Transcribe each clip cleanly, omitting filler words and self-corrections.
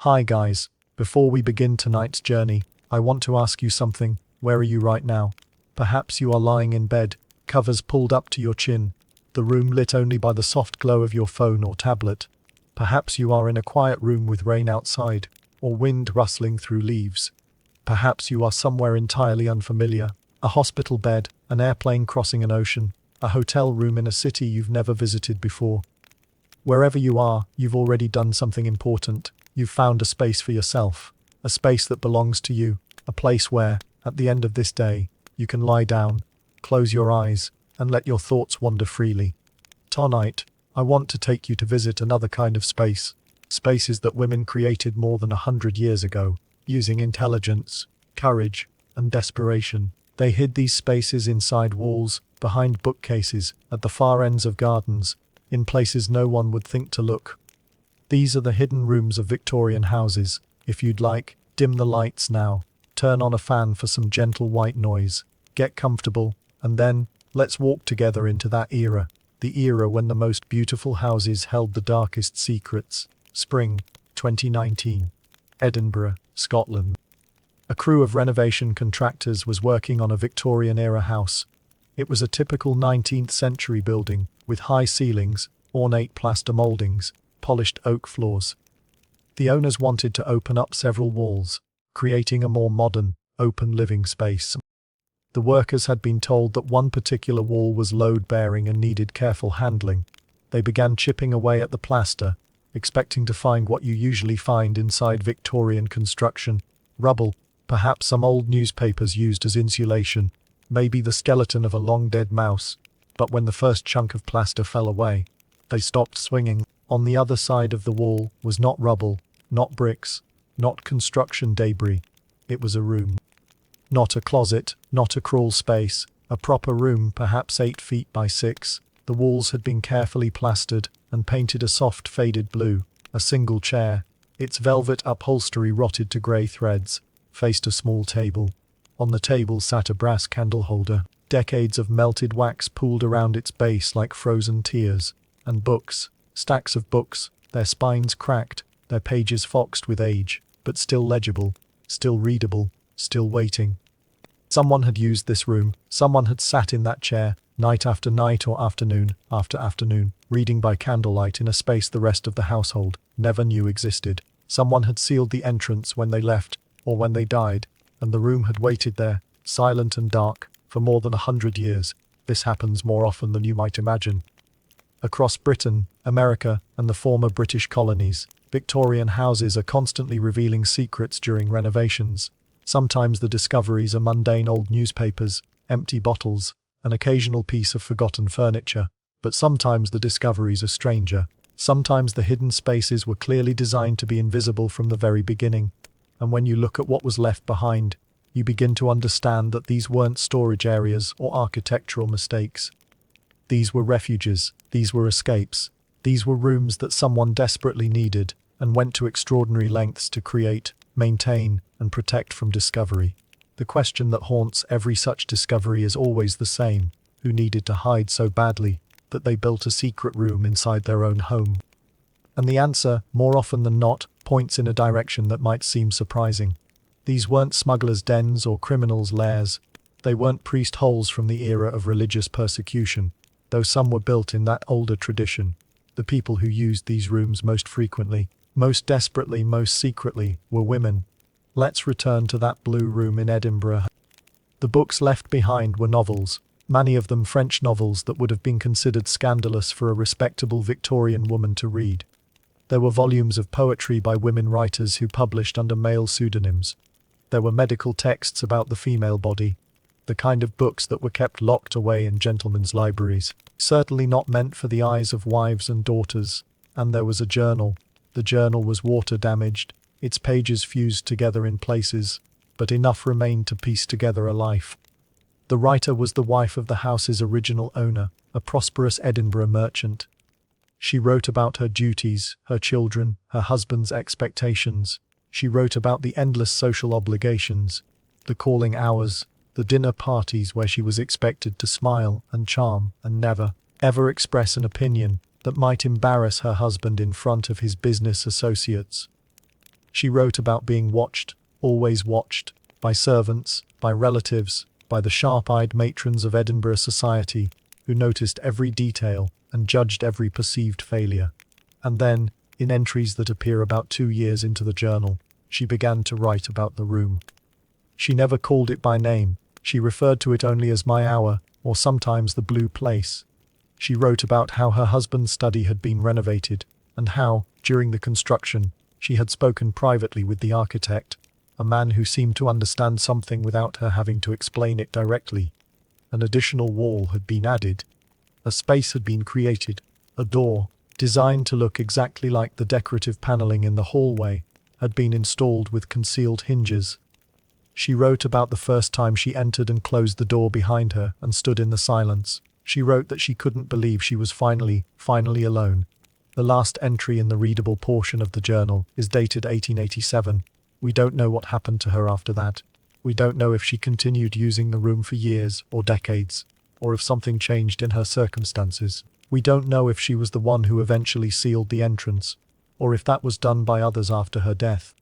Hi guys, before we begin tonight's journey, I want to ask you something. Where are you right now? Perhaps you are lying in bed, covers pulled up to your chin, the room lit only by the soft glow of your phone or tablet. Perhaps you are in a quiet room with rain outside, or wind rustling through leaves. Perhaps you are somewhere entirely unfamiliar, a hospital bed, an airplane crossing an ocean, a hotel room in a city you've never visited before. Wherever you are, you've already done something important. You've found a space for yourself, a space that belongs to you, a place where, at the end of this day, you can lie down, close your eyes, and let your thoughts wander freely. Tonight, I want to take you to visit another kind of space, spaces that women created more than 100 years ago, using intelligence, courage, and desperation. They hid these spaces inside walls, behind bookcases, at the far ends of gardens, in places no one would think to look. These are the hidden rooms of Victorian houses. If you'd like, dim the lights now, turn on a fan for some gentle white noise, get comfortable, and then, let's walk together into that era, the era when the most beautiful houses held the darkest secrets. Spring, 2019. Edinburgh, Scotland. A crew of renovation contractors was working on a Victorian-era house. It was a typical 19th century building, with high ceilings, ornate plaster moldings, polished oak floors. The owners wanted to open up several walls, creating a more modern, open living space. The workers had been told that one particular wall was load-bearing and needed careful handling. They began chipping away at the plaster, expecting to find what you usually find inside Victorian construction: rubble, perhaps some old newspapers used as insulation, maybe the skeleton of a long-dead mouse. But when the first chunk of plaster fell away, they stopped swinging. On the other side of the wall was not rubble, not bricks, not construction debris. It was a room. Not a closet, not a crawl space, a proper room, perhaps 8 feet by 6. The walls had been carefully plastered and painted a soft faded blue. A single chair, its velvet upholstery rotted to grey threads, faced a small table. On the table sat a brass candle holder. Decades of melted wax pooled around its base like frozen tears. And books, stacks of books, their spines cracked, their pages foxed with age, but still legible, still readable, still waiting. Someone had used this room, someone had sat in that chair, night after night or afternoon after afternoon, reading by candlelight in a space the rest of the household never knew existed. Someone had sealed the entrance when they left, or when they died, and the room had waited there, silent and dark, for more than 100 years. This happens more often than you might imagine. Across Britain, America, and the former British colonies, Victorian houses are constantly revealing secrets during renovations. Sometimes the discoveries are mundane old newspapers, empty bottles, an occasional piece of forgotten furniture. But sometimes the discoveries are stranger. Sometimes the hidden spaces were clearly designed to be invisible from the very beginning. And when you look at what was left behind, you begin to understand that these weren't storage areas or architectural mistakes. These were refuges, these were escapes, these were rooms that someone desperately needed and went to extraordinary lengths to create, maintain, and protect from discovery. The question that haunts every such discovery is always the same: who needed to hide so badly that they built a secret room inside their own home? And the answer, more often than not, points in a direction that might seem surprising. These weren't smugglers' dens or criminals' lairs. They weren't priest holes from the era of religious persecution, though some were built in that older tradition. The people who used these rooms most frequently, most desperately, most secretly, were women. Let's return to that blue room in Edinburgh. The books left behind were novels, many of them French novels that would have been considered scandalous for a respectable Victorian woman to read. There were volumes of poetry by women writers who published under male pseudonyms. There were medical texts about the female body, the kind of books that were kept locked away in gentlemen's libraries, certainly not meant for the eyes of wives and daughters. And there was a journal. The journal was water-damaged, its pages fused together in places, but enough remained to piece together a life. The writer was the wife of the house's original owner, a prosperous Edinburgh merchant. She wrote about her duties, her children, her husband's expectations. She wrote about the endless social obligations, the calling hours, the dinner parties where she was expected to smile and charm and never, ever express an opinion that might embarrass her husband in front of his business associates. She wrote about being watched, always watched, by servants, by relatives, by the sharp-eyed matrons of Edinburgh society, who noticed every detail and judged every perceived failure. And then, in entries that appear about 2 years into the journal, she began to write about the room. She never called it by name. She referred to it only as my hour, or sometimes the blue place. She wrote about how her husband's study had been renovated, and how, during the construction, she had spoken privately with the architect, a man who seemed to understand something without her having to explain it directly. An additional wall had been added. A space had been created. A door, designed to look exactly like the decorative paneling in the hallway, had been installed with concealed hinges. She wrote about the first time she entered and closed the door behind her and stood in the silence. She wrote that she couldn't believe she was finally alone. The last entry in the readable portion of the journal is dated 1887. We don't know what happened to her after that. We don't know if she continued using the room for years or decades, or if something changed in her circumstances. We don't know if she was the one who eventually sealed the entrance, or if that was done by others after her death.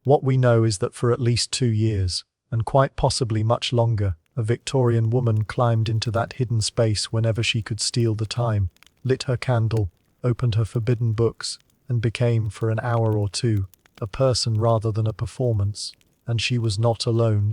What we know is that for at least 2 years, and quite possibly much longer, a Victorian woman climbed into that hidden space whenever she could steal the time, lit her candle, opened her forbidden books, and became, for an hour or two, a person rather than a performance. And she was not alone.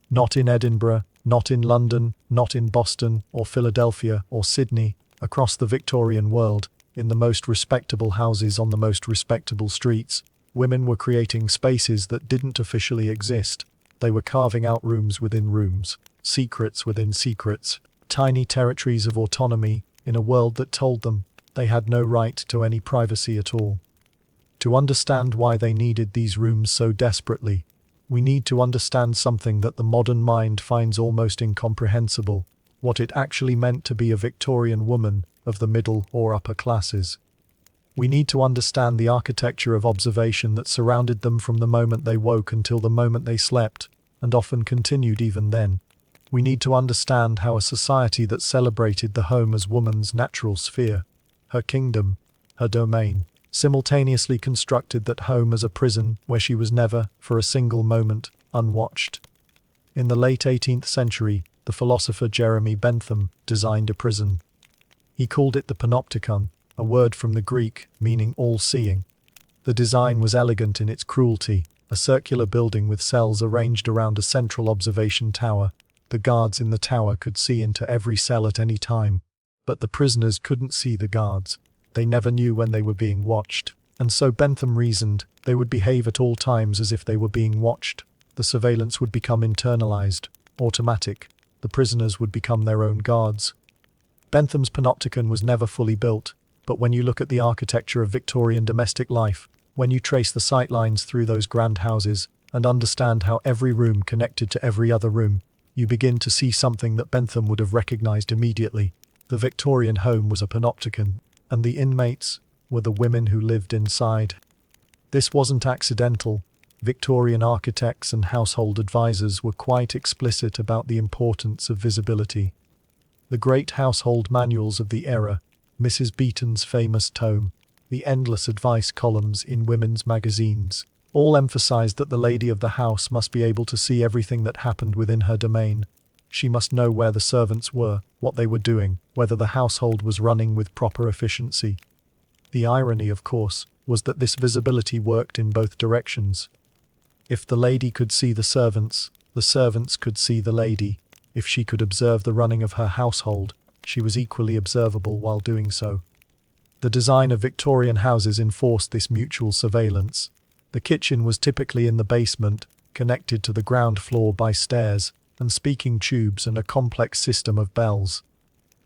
Not in Edinburgh, not in London, not in Boston, or Philadelphia, or Sydney. Across the Victorian world, in the most respectable houses on the most respectable streets, women were creating spaces that didn't officially exist. They were carving out rooms within rooms, secrets within secrets, tiny territories of autonomy in a world that told them they had no right to any privacy at all. To understand why they needed these rooms so desperately, we need to understand something that the modern mind finds almost incomprehensible: what it actually meant to be a Victorian woman of the middle or upper classes. We need to understand the architecture of observation that surrounded them from the moment they woke until the moment they slept, and often continued even then. We need to understand how a society that celebrated the home as woman's natural sphere, her kingdom, her domain, simultaneously constructed that home as a prison where she was never, for a single moment, unwatched. In the late 18th century, the philosopher Jeremy Bentham designed a prison. He called it the Panopticon, a word from the Greek meaning all-seeing. The design was elegant in its cruelty, a circular building with cells arranged around a central observation tower. The guards in the tower could see into every cell at any time, but the prisoners couldn't see the guards. They never knew when they were being watched, and so Bentham reasoned they would behave at all times as if they were being watched. The surveillance would become internalized, automatic. The prisoners would become their own guards. Bentham's Panopticon was never fully built, but when you look at the architecture of Victorian domestic life, when you trace the sightlines through those grand houses, and understand how every room connected to every other room, you begin to see something that Bentham would have recognized immediately. The Victorian home was a panopticon, and the inmates were the women who lived inside. This wasn't accidental. Victorian architects and household advisors were quite explicit about the importance of visibility. The great household manuals of the era, Mrs. Beeton's famous tome, the endless advice columns in women's magazines, all emphasized that the lady of the house must be able to see everything that happened within her domain. She must know where the servants were, what they were doing, whether the household was running with proper efficiency. The irony, of course, was that this visibility worked in both directions. If the lady could see the servants could see the lady. If she could observe the running of her household, she was equally observable while doing so. The design of Victorian houses enforced this mutual surveillance. The kitchen was typically in the basement, connected to the ground floor by stairs and speaking tubes and a complex system of bells.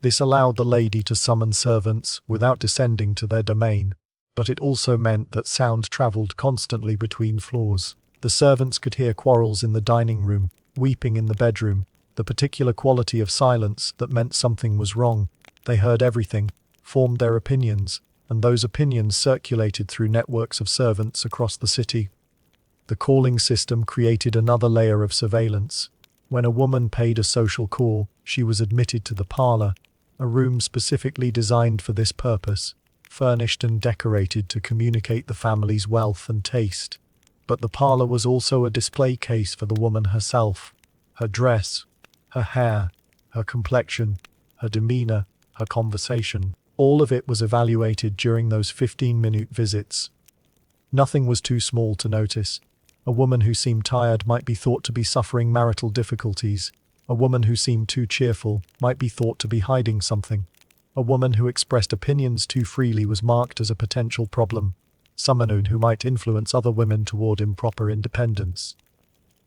This allowed the lady to summon servants without descending to their domain, but it also meant that sound travelled constantly between floors. The servants could hear quarrels in the dining room, weeping in the bedroom, the particular quality of silence that meant something was wrong. They heard everything, formed their opinions, and those opinions circulated through networks of servants across the city. The calling system created another layer of surveillance. When a woman paid a social call, she was admitted to the parlor, a room specifically designed for this purpose, furnished and decorated to communicate the family's wealth and taste. But the parlour was also a display case for the woman herself. Her dress, her hair, her complexion, her demeanour, her conversation, all of it was evaluated during those 15-minute visits. Nothing was too small to notice. A woman who seemed tired might be thought to be suffering marital difficulties. A woman who seemed too cheerful might be thought to be hiding something. A woman who expressed opinions too freely was marked as a potential problem, someone who might influence other women toward improper independence.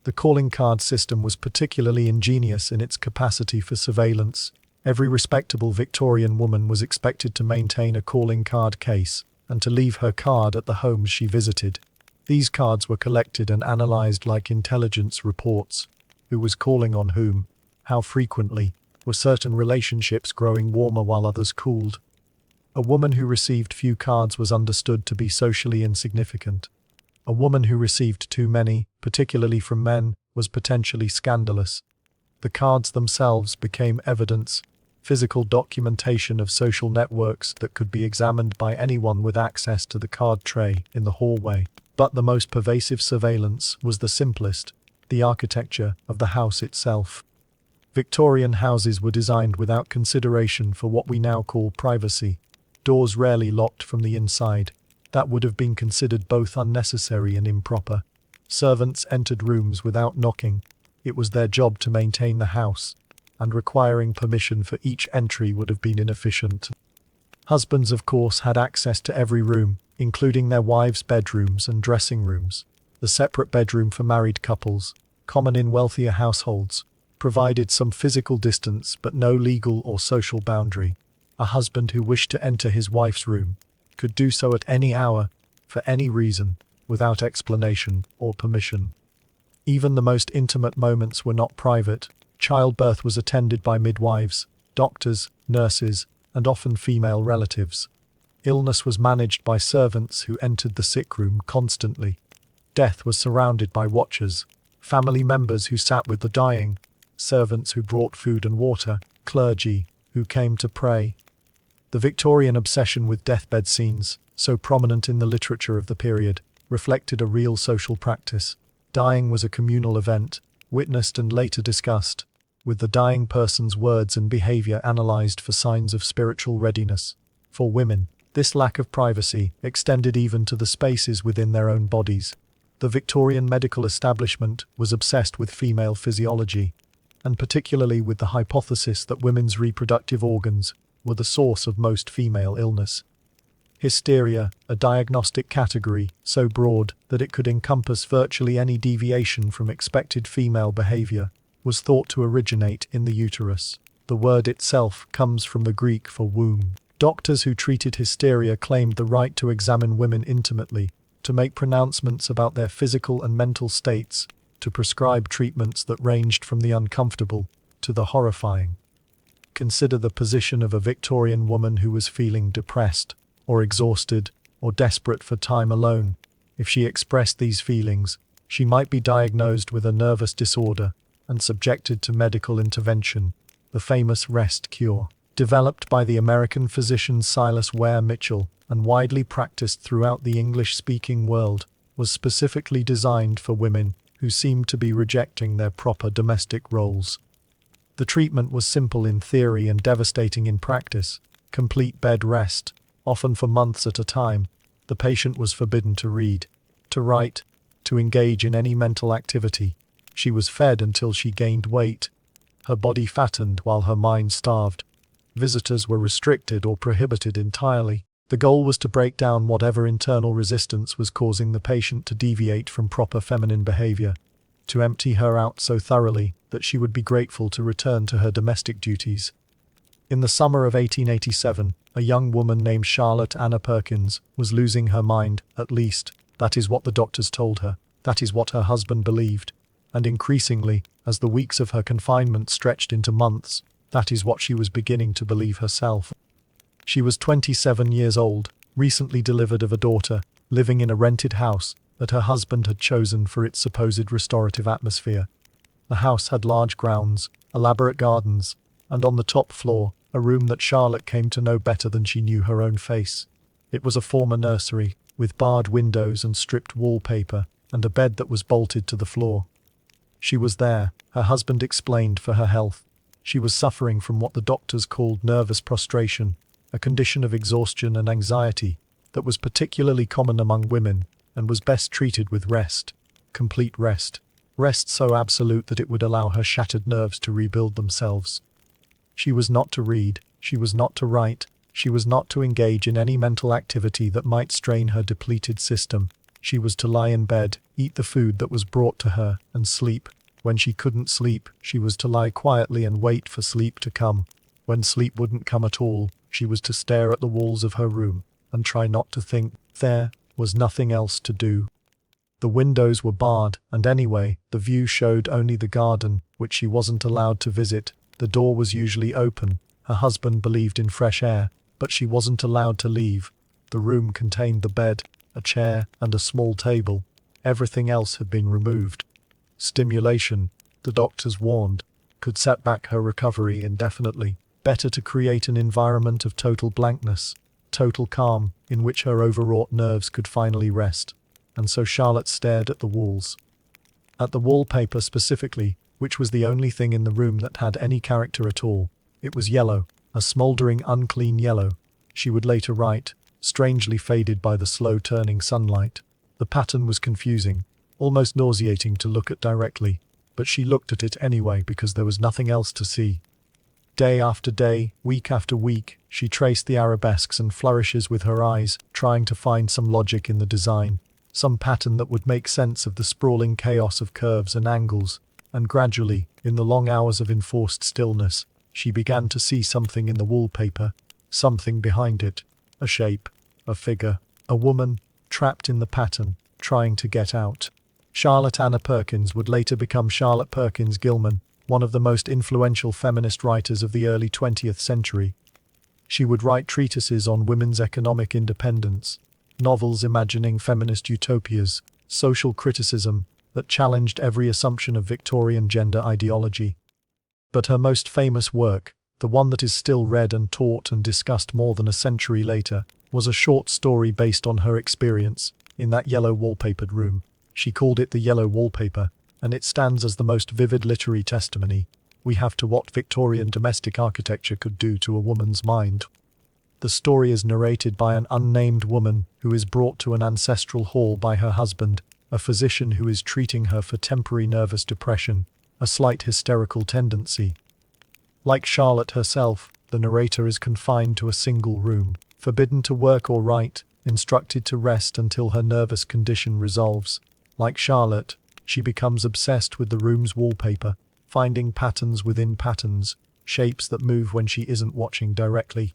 The calling card system was particularly ingenious in its capacity for surveillance. Every respectable Victorian woman was expected to maintain a calling card case and to leave her card at the homes she visited. These cards were collected and analysed like intelligence reports. Who was calling on whom? How frequently? Were certain relationships growing warmer while others cooled? A woman who received few cards was understood to be socially insignificant. A woman who received too many, particularly from men, was potentially scandalous. The cards themselves became evidence, physical documentation of social networks that could be examined by anyone with access to the card tray in the hallway. But the most pervasive surveillance was the simplest, the architecture of the house itself. Victorian houses were designed without consideration for what we now call privacy. Doors rarely locked from the inside. That would have been considered both unnecessary and improper. Servants entered rooms without knocking. It was their job to maintain the house, and requiring permission for each entry would have been inefficient. Husbands, of course, had access to every room, including their wives' bedrooms and dressing rooms. The separate bedroom for married couples, common in wealthier households, provided some physical distance but no legal or social boundary. A husband who wished to enter his wife's room could do so at any hour, for any reason, without explanation or permission. Even the most intimate moments were not private. Childbirth was attended by midwives, doctors, nurses, and often female relatives. Illness was managed by servants who entered the sick room constantly. Death was surrounded by watchers, family members who sat with the dying, servants who brought food and water, clergy who came to pray. The Victorian obsession with deathbed scenes, so prominent in the literature of the period, reflected a real social practice. Dying was a communal event, witnessed and later discussed, with the dying person's words and behavior analysed for signs of spiritual readiness. For women, this lack of privacy extended even to the spaces within their own bodies. The Victorian medical establishment was obsessed with female physiology, and particularly with the hypothesis that women's reproductive organs were the source of most female illness. Hysteria, a diagnostic category so broad that it could encompass virtually any deviation from expected female behavior, was thought to originate in the uterus. The word itself comes from the Greek for womb. Doctors who treated hysteria claimed the right to examine women intimately, to make pronouncements about their physical and mental states, to prescribe treatments that ranged from the uncomfortable to the horrifying. Consider the position of a Victorian woman who was feeling depressed, or exhausted, or desperate for time alone. If she expressed these feelings, she might be diagnosed with a nervous disorder and subjected to medical intervention. The famous rest cure, developed by the American physician Silas Ware Mitchell and widely practiced throughout the English-speaking world, was specifically designed for women who seemed to be rejecting their proper domestic roles. The treatment was simple in theory and devastating in practice. Complete bed rest, often for months at a time. The patient was forbidden to read, to write, to engage in any mental activity. She was fed until she gained weight. Her body fattened while her mind starved. Visitors were restricted or prohibited entirely. The goal was to break down whatever internal resistance was causing the patient to deviate from proper feminine behavior, to empty her out so thoroughly that she would be grateful to return to her domestic duties. In the summer of 1887, a young woman named Charlotte Anna Perkins was losing her mind, at least, that is what the doctors told her, that is what her husband believed, and increasingly, as the weeks of her confinement stretched into months, that is what she was beginning to believe herself. She was 27 years old, recently delivered of a daughter, living in a rented house that her husband had chosen for its supposed restorative atmosphere. The house had large grounds, elaborate gardens, and on the top floor, a room that Charlotte came to know better than she knew her own face. It was a former nursery, with barred windows and stripped wallpaper, and a bed that was bolted to the floor. She was there, her husband explained, for her health. She was suffering from what the doctors called nervous prostration, a condition of exhaustion and anxiety that was particularly common among women and was best treated with rest, complete rest, rest so absolute that it would allow her shattered nerves to rebuild themselves. She was not to read, she was not to write, she was not to engage in any mental activity that might strain her depleted system. She was to lie in bed, eat the food that was brought to her, and sleep. When she couldn't sleep, she was to lie quietly and wait for sleep to come. When sleep wouldn't come at all, she was to stare at the walls of her room and try not to think. There was nothing else to do. The windows were barred, and anyway, the view showed only the garden, which she wasn't allowed to visit. The door was usually open. Her husband believed in fresh air, but she wasn't allowed to leave. The room contained the bed, a chair, and a small table. Everything else had been removed. Stimulation, the doctors warned, could set back her recovery indefinitely. Better to create an environment of total blankness, total calm, in which her overwrought nerves could finally rest. And so Charlotte stared at the walls. At the wallpaper specifically, which was the only thing in the room that had any character at all. It was yellow, a smouldering, unclean yellow. She would later write, strangely faded by the slow-turning sunlight. The pattern was confusing, almost nauseating to look at directly, but she looked at it anyway because there was nothing else to see. Day after day, week after week, she traced the arabesques and flourishes with her eyes, trying to find some logic in the design, some pattern that would make sense of the sprawling chaos of curves and angles, and gradually, in the long hours of enforced stillness, she began to see something in the wallpaper, something behind it, a shape, a figure, a woman, trapped in the pattern, trying to get out. Charlotte Anna Perkins would later become Charlotte Perkins Gilman, one of the most influential feminist writers of the early 20th century. She would write treatises on women's economic independence, novels imagining feminist utopias, social criticism that challenged every assumption of Victorian gender ideology. But her most famous work, the one that is still read and taught and discussed more than a century later, was a short story based on her experience in that yellow wallpapered room. She called it The Yellow Wallpaper, and it stands as the most vivid literary testimony we have to what Victorian domestic architecture could do to a woman's mind. The story is narrated by an unnamed woman who is brought to an ancestral hall by her husband, a physician who is treating her for temporary nervous depression, a slight hysterical tendency. Like Charlotte herself, the narrator is confined to a single room, forbidden to work or write, instructed to rest until her nervous condition resolves. Like Charlotte, she becomes obsessed with the room's wallpaper, finding patterns within patterns, shapes that move when she isn't watching directly.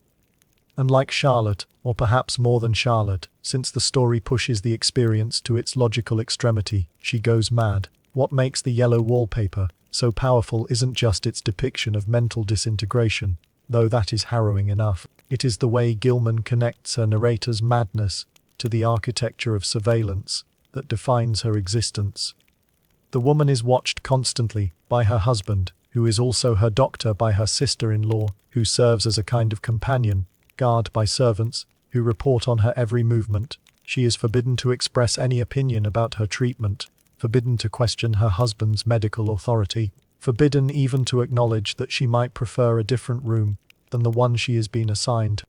And like Charlotte, or perhaps more than Charlotte, since the story pushes the experience to its logical extremity, she goes mad. What makes The Yellow Wallpaper so powerful isn't just its depiction of mental disintegration, though that is harrowing enough. It is the way Gilman connects her narrator's madness to the architecture of surveillance that defines her existence. The woman is watched constantly by her husband, who is also her doctor, by her sister-in-law, who serves as a kind of companion, guard by servants, who report on her every movement. She is forbidden to express any opinion about her treatment, forbidden to question her husband's medical authority, forbidden even to acknowledge that she might prefer a different room than the one she has been assigned.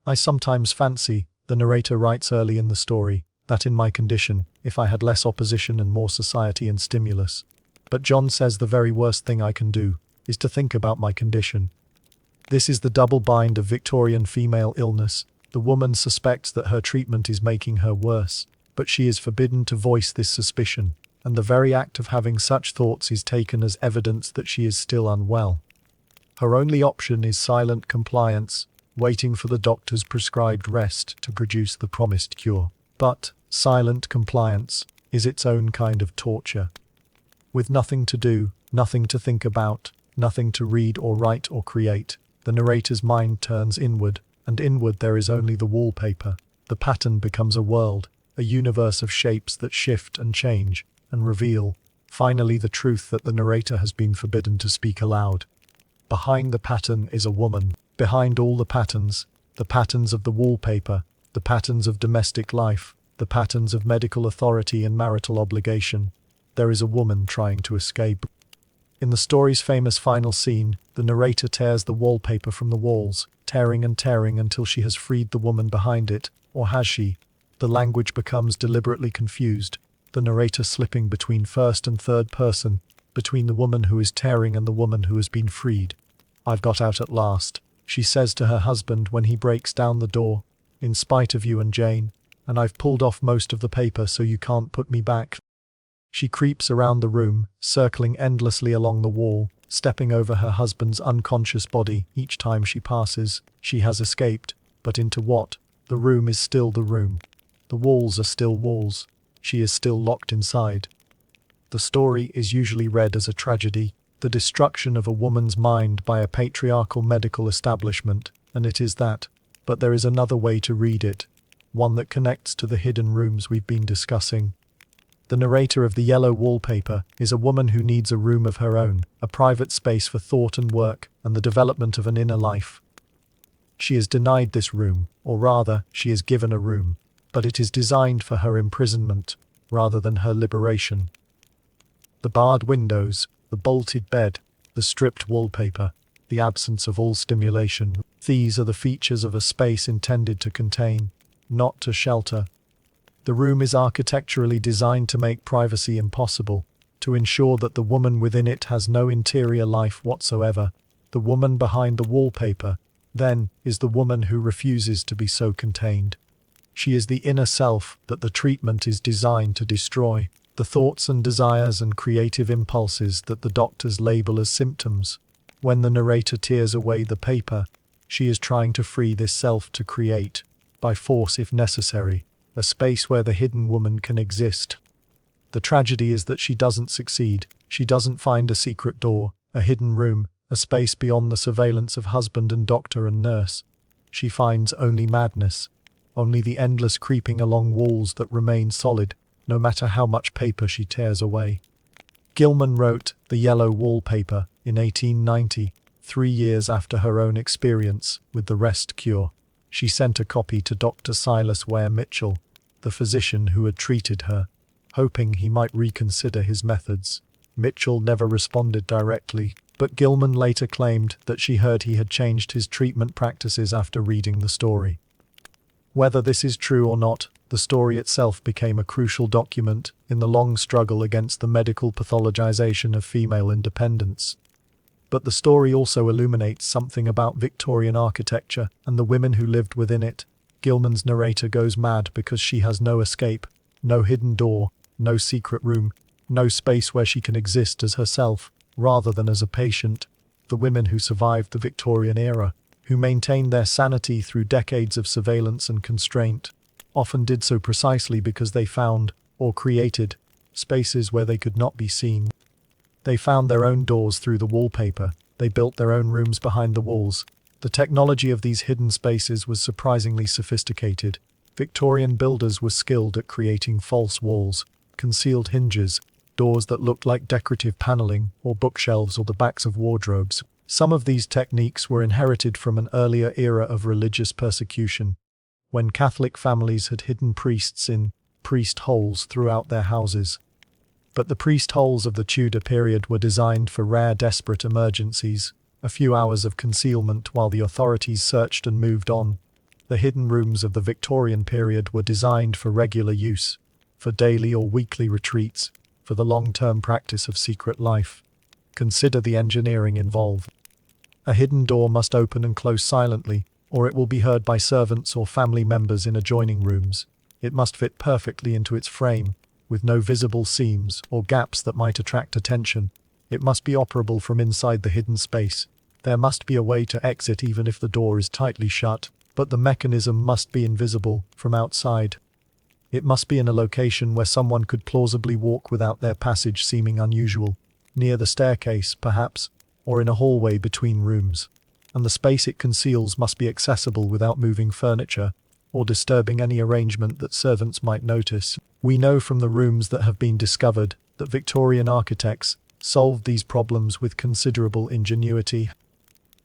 I sometimes fancy, the narrator writes early in the story, that in my condition, if I had less opposition and more society and stimulus. But John says the very worst thing I can do is to think about my condition. This is the double bind of Victorian female illness. The woman suspects that her treatment is making her worse, but she is forbidden to voice this suspicion, and the very act of having such thoughts is taken as evidence that she is still unwell. Her only option is silent compliance, waiting for the doctor's prescribed rest to produce the promised cure. But silent compliance is its own kind of torture. With nothing to do, nothing to think about, nothing to read or write or create, the narrator's mind turns inward, and inward there is only the wallpaper. The pattern becomes a world, a universe of shapes that shift and change, and reveal, finally, the truth that the narrator has been forbidden to speak aloud. Behind the pattern is a woman. Behind all the patterns of the wallpaper, the patterns of domestic life, the patterns of medical authority and marital obligation. There is a woman trying to escape. In the story's famous final scene, the narrator tears the wallpaper from the walls, tearing and tearing until she has freed the woman behind it, or has she? The language becomes deliberately confused, the narrator slipping between first and third person, between the woman who is tearing and the woman who has been freed. "I've got out at last," she says to her husband when he breaks down the door, "in spite of you and Jane, and I've pulled off most of the paper so you can't put me back." She creeps around the room, circling endlessly along the wall, stepping over her husband's unconscious body each time she passes. She has escaped, but into what? The room is still the room. The walls are still walls. She is still locked inside. The story is usually read as a tragedy, the destruction of a woman's mind by a patriarchal medical establishment, and it is that. But there is another way to read it, one that connects to the hidden rooms we've been discussing. The narrator of the yellow wallpaper is a woman who needs a room of her own, a private space for thought and work, and the development of an inner life. She is denied this room, or rather, she is given a room, but it is designed for her imprisonment, rather than her liberation. The barred windows, the bolted bed, the stripped wallpaper, the absence of all stimulation, these are the features of a space intended to contain, not to shelter. The room is architecturally designed to make privacy impossible, to ensure that the woman within it has no interior life whatsoever. The woman behind the wallpaper, then, is the woman who refuses to be so contained. She is the inner self that the treatment is designed to destroy, the thoughts and desires and creative impulses that the doctors label as symptoms. When the narrator tears away the paper, she is trying to free this self to create, by force if necessary, a space where the hidden woman can exist. The tragedy is that she doesn't succeed. She doesn't find a secret door, a hidden room, a space beyond the surveillance of husband and doctor and nurse. She finds only madness, only the endless creeping along walls that remain solid, no matter how much paper she tears away. Gilman wrote The Yellow Wallpaper in 1890, 3 years after her own experience with the rest cure. She sent a copy to Dr. Silas Ware Mitchell, the physician who had treated her, hoping he might reconsider his methods. Mitchell never responded directly, but Gilman later claimed that she heard he had changed his treatment practices after reading the story. Whether this is true or not, the story itself became a crucial document in the long struggle against the medical pathologization of female independence. But the story also illuminates something about Victorian architecture and the women who lived within it. Gilman's narrator goes mad because she has no escape, no hidden door, no secret room, no space where she can exist as herself, rather than as a patient. The women who survived the Victorian era, who maintained their sanity through decades of surveillance and constraint, often did so precisely because they found, or created, spaces where they could not be seen. They found their own doors through the wallpaper, they built their own rooms behind the walls. The technology of these hidden spaces was surprisingly sophisticated. Victorian builders were skilled at creating false walls, concealed hinges, doors that looked like decorative paneling, or bookshelves or the backs of wardrobes. Some of these techniques were inherited from an earlier era of religious persecution, when Catholic families had hidden priests in priest holes throughout their houses. But the priest holes of the Tudor period were designed for rare, desperate emergencies, a few hours of concealment while the authorities searched and moved on. The hidden rooms of the Victorian period were designed for regular use, for daily or weekly retreats, for the long-term practice of secret life. Consider the engineering involved. A hidden door must open and close silently, or it will be heard by servants or family members in adjoining rooms. It must fit perfectly into its frame, with no visible seams or gaps that might attract attention. It must be operable from inside the hidden space. There must be a way to exit even if the door is tightly shut, but the mechanism must be invisible from outside. It must be in a location where someone could plausibly walk without their passage seeming unusual, near the staircase, perhaps, or in a hallway between rooms. And the space it conceals must be accessible without moving furniture, or disturbing any arrangement that servants might notice. We know from the rooms that have been discovered that Victorian architects solved these problems with considerable ingenuity.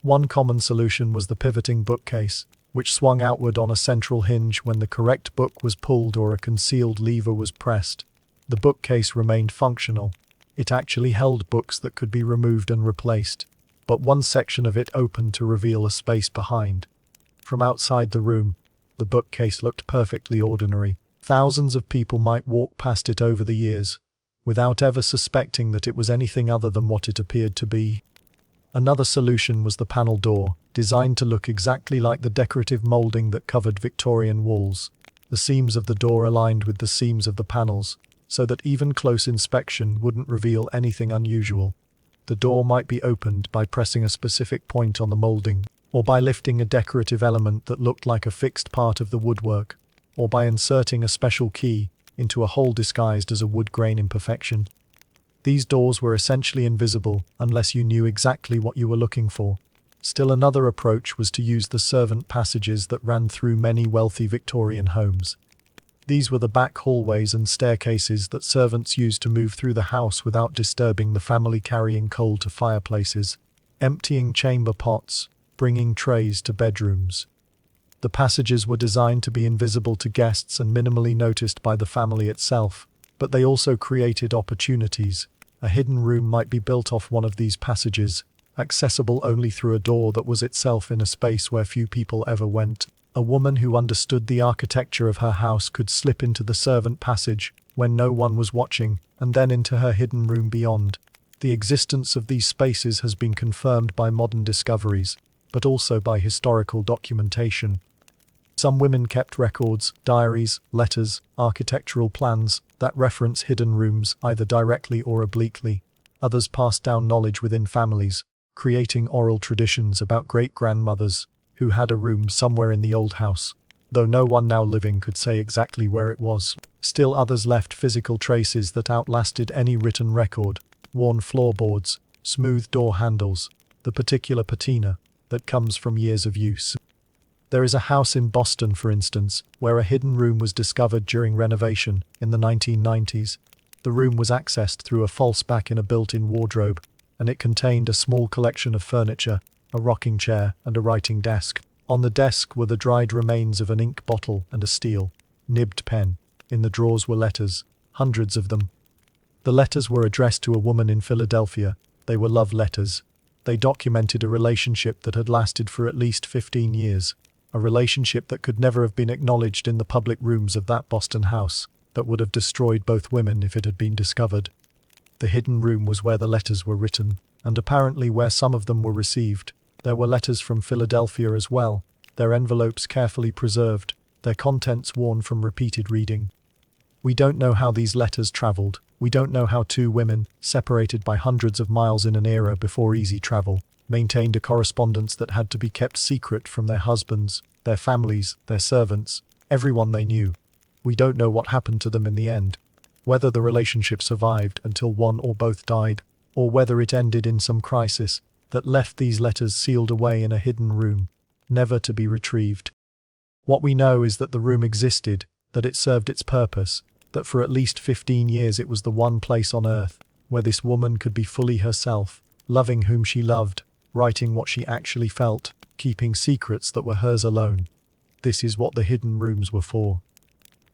One common solution was the pivoting bookcase. which swung outward on a central hinge when the correct book was pulled or a concealed lever was pressed. The bookcase remained functional. It actually held books that could be removed and replaced, but one section of it opened to reveal a space behind. From outside the room, the bookcase looked perfectly ordinary. Thousands of people might walk past it over the years, without ever suspecting that it was anything other than what it appeared to be. Another solution was the panel door, designed to look exactly like the decorative molding that covered Victorian walls. The seams of the door aligned with the seams of the panels, so that even close inspection wouldn't reveal anything unusual. The door might be opened by pressing a specific point on the molding, or by lifting a decorative element that looked like a fixed part of the woodwork, or by inserting a special key into a hole disguised as a wood grain imperfection. These doors were essentially invisible unless you knew exactly what you were looking for. Still another approach was to use the servant passages that ran through many wealthy Victorian homes. These were the back hallways and staircases that servants used to move through the house without disturbing the family, carrying coal to fireplaces, emptying chamber pots, bringing trays to bedrooms. The passages were designed to be invisible to guests and minimally noticed by the family itself, but they also created opportunities. A hidden room might be built off one of these passages, accessible only through a door that was itself in a space where few people ever went. A woman who understood the architecture of her house could slip into the servant passage when no one was watching, and then into her hidden room beyond. The existence of these spaces has been confirmed by modern discoveries, but also by historical documentation. Some women kept records, diaries, letters, architectural plans that reference hidden rooms either directly or obliquely. Others passed down knowledge within families, creating oral traditions about great-grandmothers who had a room somewhere in the old house, though no one now living could say exactly where it was. Still others left physical traces that outlasted any written record: worn floorboards, smooth door handles, the particular patina that comes from years of use. There is a house in Boston, for instance, where a hidden room was discovered during renovation in the 1990s. The room was accessed through a false back in a built-in wardrobe, and it contained a small collection of furniture, a rocking chair, and a writing desk. On the desk were the dried remains of an ink bottle and a steel, nibbed pen. In the drawers were letters, hundreds of them. The letters were addressed to a woman in Philadelphia. They were love letters. They documented a relationship that had lasted for at least 15 years. A relationship that could never have been acknowledged in the public rooms of that Boston house, that would have destroyed both women if it had been discovered. The hidden room was where the letters were written, and apparently where some of them were received. There were letters from Philadelphia as well, their envelopes carefully preserved, their contents worn from repeated reading. We don't know how these letters traveled. We don't know how two women, separated by hundreds of miles in an era before easy travel, maintained a correspondence that had to be kept secret from their husbands, their families, their servants, everyone they knew. We don't know what happened to them in the end. Whether the relationship survived until one or both died, or whether it ended in some crisis that left these letters sealed away in a hidden room, never to be retrieved. What we know is that the room existed, that it served its purpose, that for at least 15 years it was the one place on earth where this woman could be fully herself, loving whom she loved, writing what she actually felt, keeping secrets that were hers alone. This is what the hidden rooms were for.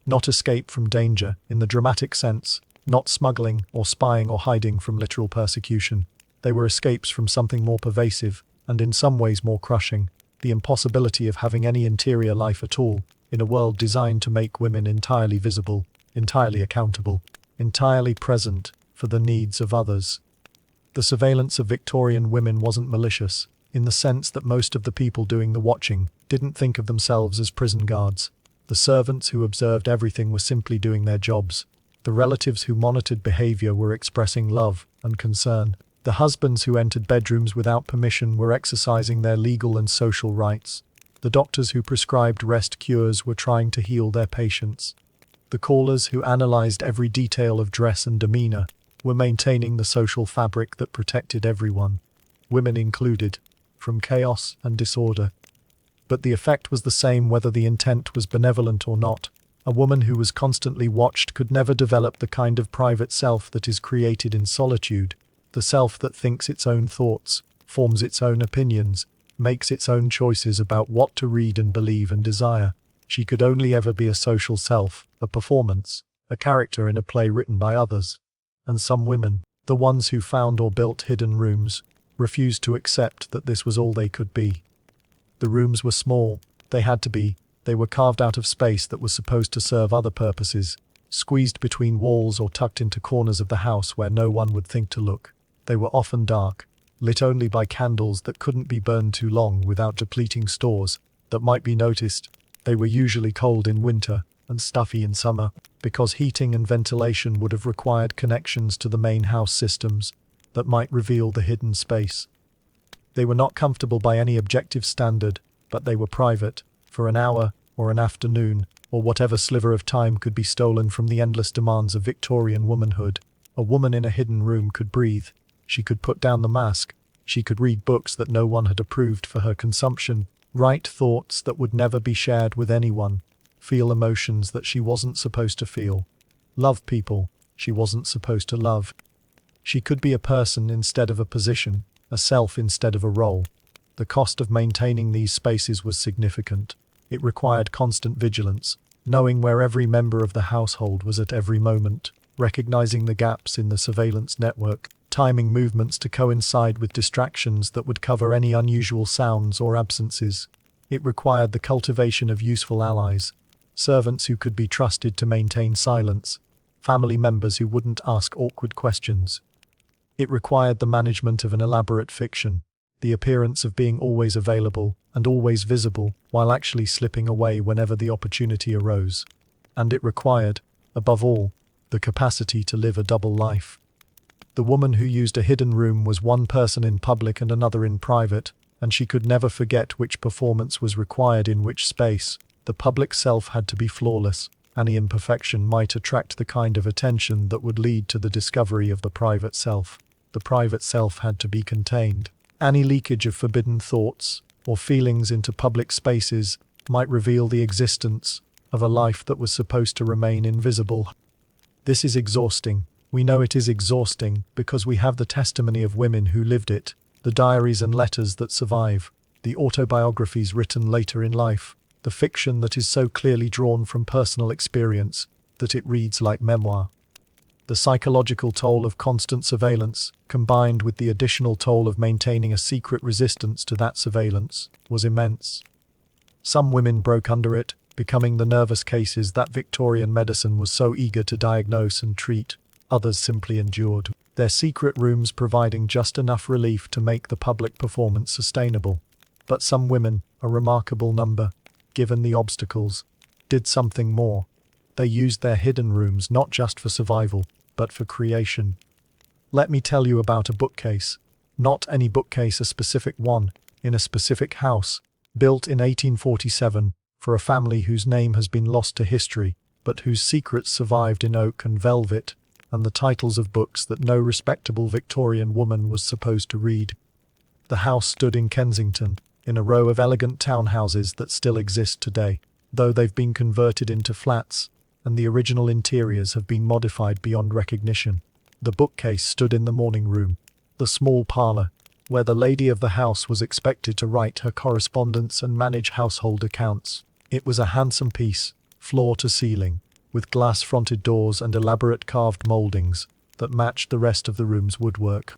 Not escape from danger, in the dramatic sense, not smuggling or spying or hiding from literal persecution. They were escapes from something more pervasive, and in some ways more crushing, the impossibility of having any interior life at all, in a world designed to make women entirely visible, entirely accountable, entirely present for the needs of others. The surveillance of Victorian women wasn't malicious, in the sense that most of the people doing the watching didn't think of themselves as prison guards. The servants who observed everything were simply doing their jobs. The relatives who monitored behavior were expressing love and concern. The husbands who entered bedrooms without permission were exercising their legal and social rights. The doctors who prescribed rest cures were trying to heal their patients. The callers who analyzed every detail of dress and demeanor were maintaining the social fabric that protected everyone, women included, from chaos and disorder. But the effect was the same whether the intent was benevolent or not. A woman who was constantly watched could never develop the kind of private self that is created in solitude, the self that thinks its own thoughts, forms its own opinions, makes its own choices about what to read and believe and desire. She could only ever be a social self, a performance, a character in a play written by others. And some women, the ones who found or built hidden rooms, refused to accept that this was all they could be. The rooms were small, they had to be, they were carved out of space that was supposed to serve other purposes, squeezed between walls or tucked into corners of the house where no one would think to look. They were often dark, lit only by candles that couldn't be burned too long without depleting stores that might be noticed. They were usually cold in winter and stuffy in summer, because heating and ventilation would have required connections to the main house systems that might reveal the hidden space. They were not comfortable by any objective standard, but they were private, for an hour, or an afternoon, or whatever sliver of time could be stolen from the endless demands of Victorian womanhood. A woman in a hidden room could breathe, she could put down the mask, she could read books that no one had approved for her consumption, write thoughts that would never be shared with anyone, feel emotions that she wasn't supposed to feel, love people she wasn't supposed to love. She could be a person instead of a position, a self instead of a role. The cost of maintaining these spaces was significant. It required constant vigilance, knowing where every member of the household was at every moment, recognizing the gaps in the surveillance network, timing movements to coincide with distractions that would cover any unusual sounds or absences. It required the cultivation of useful allies, servants who could be trusted to maintain silence, family members who wouldn't ask awkward questions. It required the management of an elaborate fiction, the appearance of being always available and always visible while actually slipping away whenever the opportunity arose. And it required, above all, the capacity to live a double life. The woman who used a hidden room was one person in public and another in private, and she could never forget which performance was required in which space. The public self had to be flawless. Any imperfection might attract the kind of attention that would lead to the discovery of the private self. The private self had to be contained. Any leakage of forbidden thoughts or feelings into public spaces might reveal the existence of a life that was supposed to remain invisible. This is exhausting. We know it is exhausting because we have the testimony of women who lived it, the diaries and letters that survive, the autobiographies written later in life, the fiction that is so clearly drawn from personal experience that it reads like memoir. The psychological toll of constant surveillance, combined with the additional toll of maintaining a secret resistance to that surveillance, was immense. Some women broke under it, becoming the nervous cases that Victorian medicine was so eager to diagnose and treat. Others simply endured, their secret rooms providing just enough relief to make the public performance sustainable. But some women, a remarkable number, given the obstacles, did something more. They used their hidden rooms not just for survival, but for creation. Let me tell you about a bookcase. Not any bookcase, a specific one, in a specific house, built in 1847, for a family whose name has been lost to history, but whose secrets survived in oak and velvet, and the titles of books that no respectable Victorian woman was supposed to read. The house stood in Kensington, in a row of elegant townhouses that still exist today, though they've been converted into flats, and the original interiors have been modified beyond recognition. The bookcase stood in the morning room, the small parlour, where the lady of the house was expected to write her correspondence and manage household accounts. It was a handsome piece, floor to ceiling, with glass-fronted doors and elaborate carved mouldings that matched the rest of the room's woodwork.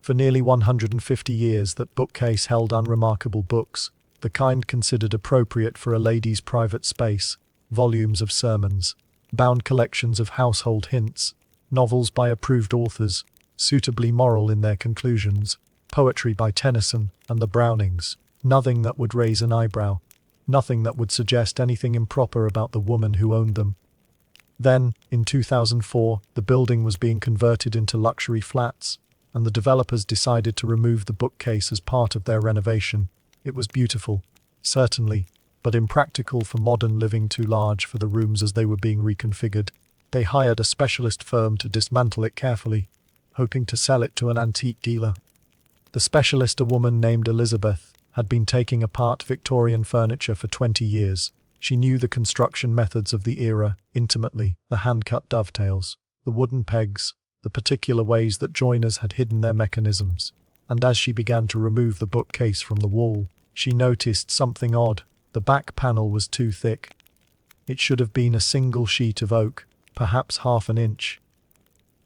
For nearly 150 years that bookcase held unremarkable books, the kind considered appropriate for a lady's private space, volumes of sermons, bound collections of household hints, novels by approved authors, suitably moral in their conclusions, poetry by Tennyson and the Brownings, nothing that would raise an eyebrow, nothing that would suggest anything improper about the woman who owned them. Then, in 2004, the building was being converted into luxury flats, and the developers decided to remove the bookcase as part of their renovation. It was beautiful, certainly, but impractical for modern living, too large for the rooms as they were being reconfigured. They hired a specialist firm to dismantle it carefully, hoping to sell it to an antique dealer. The specialist, a woman named Elizabeth, had been taking apart Victorian furniture for 20 years. She knew the construction methods of the era intimately, the hand-cut dovetails, the wooden pegs, the particular ways that joiners had hidden their mechanisms. and as she began to remove the bookcase from the wall, she noticed something odd. The back panel was too thick. It should have been a single sheet of oak, perhaps half an inch.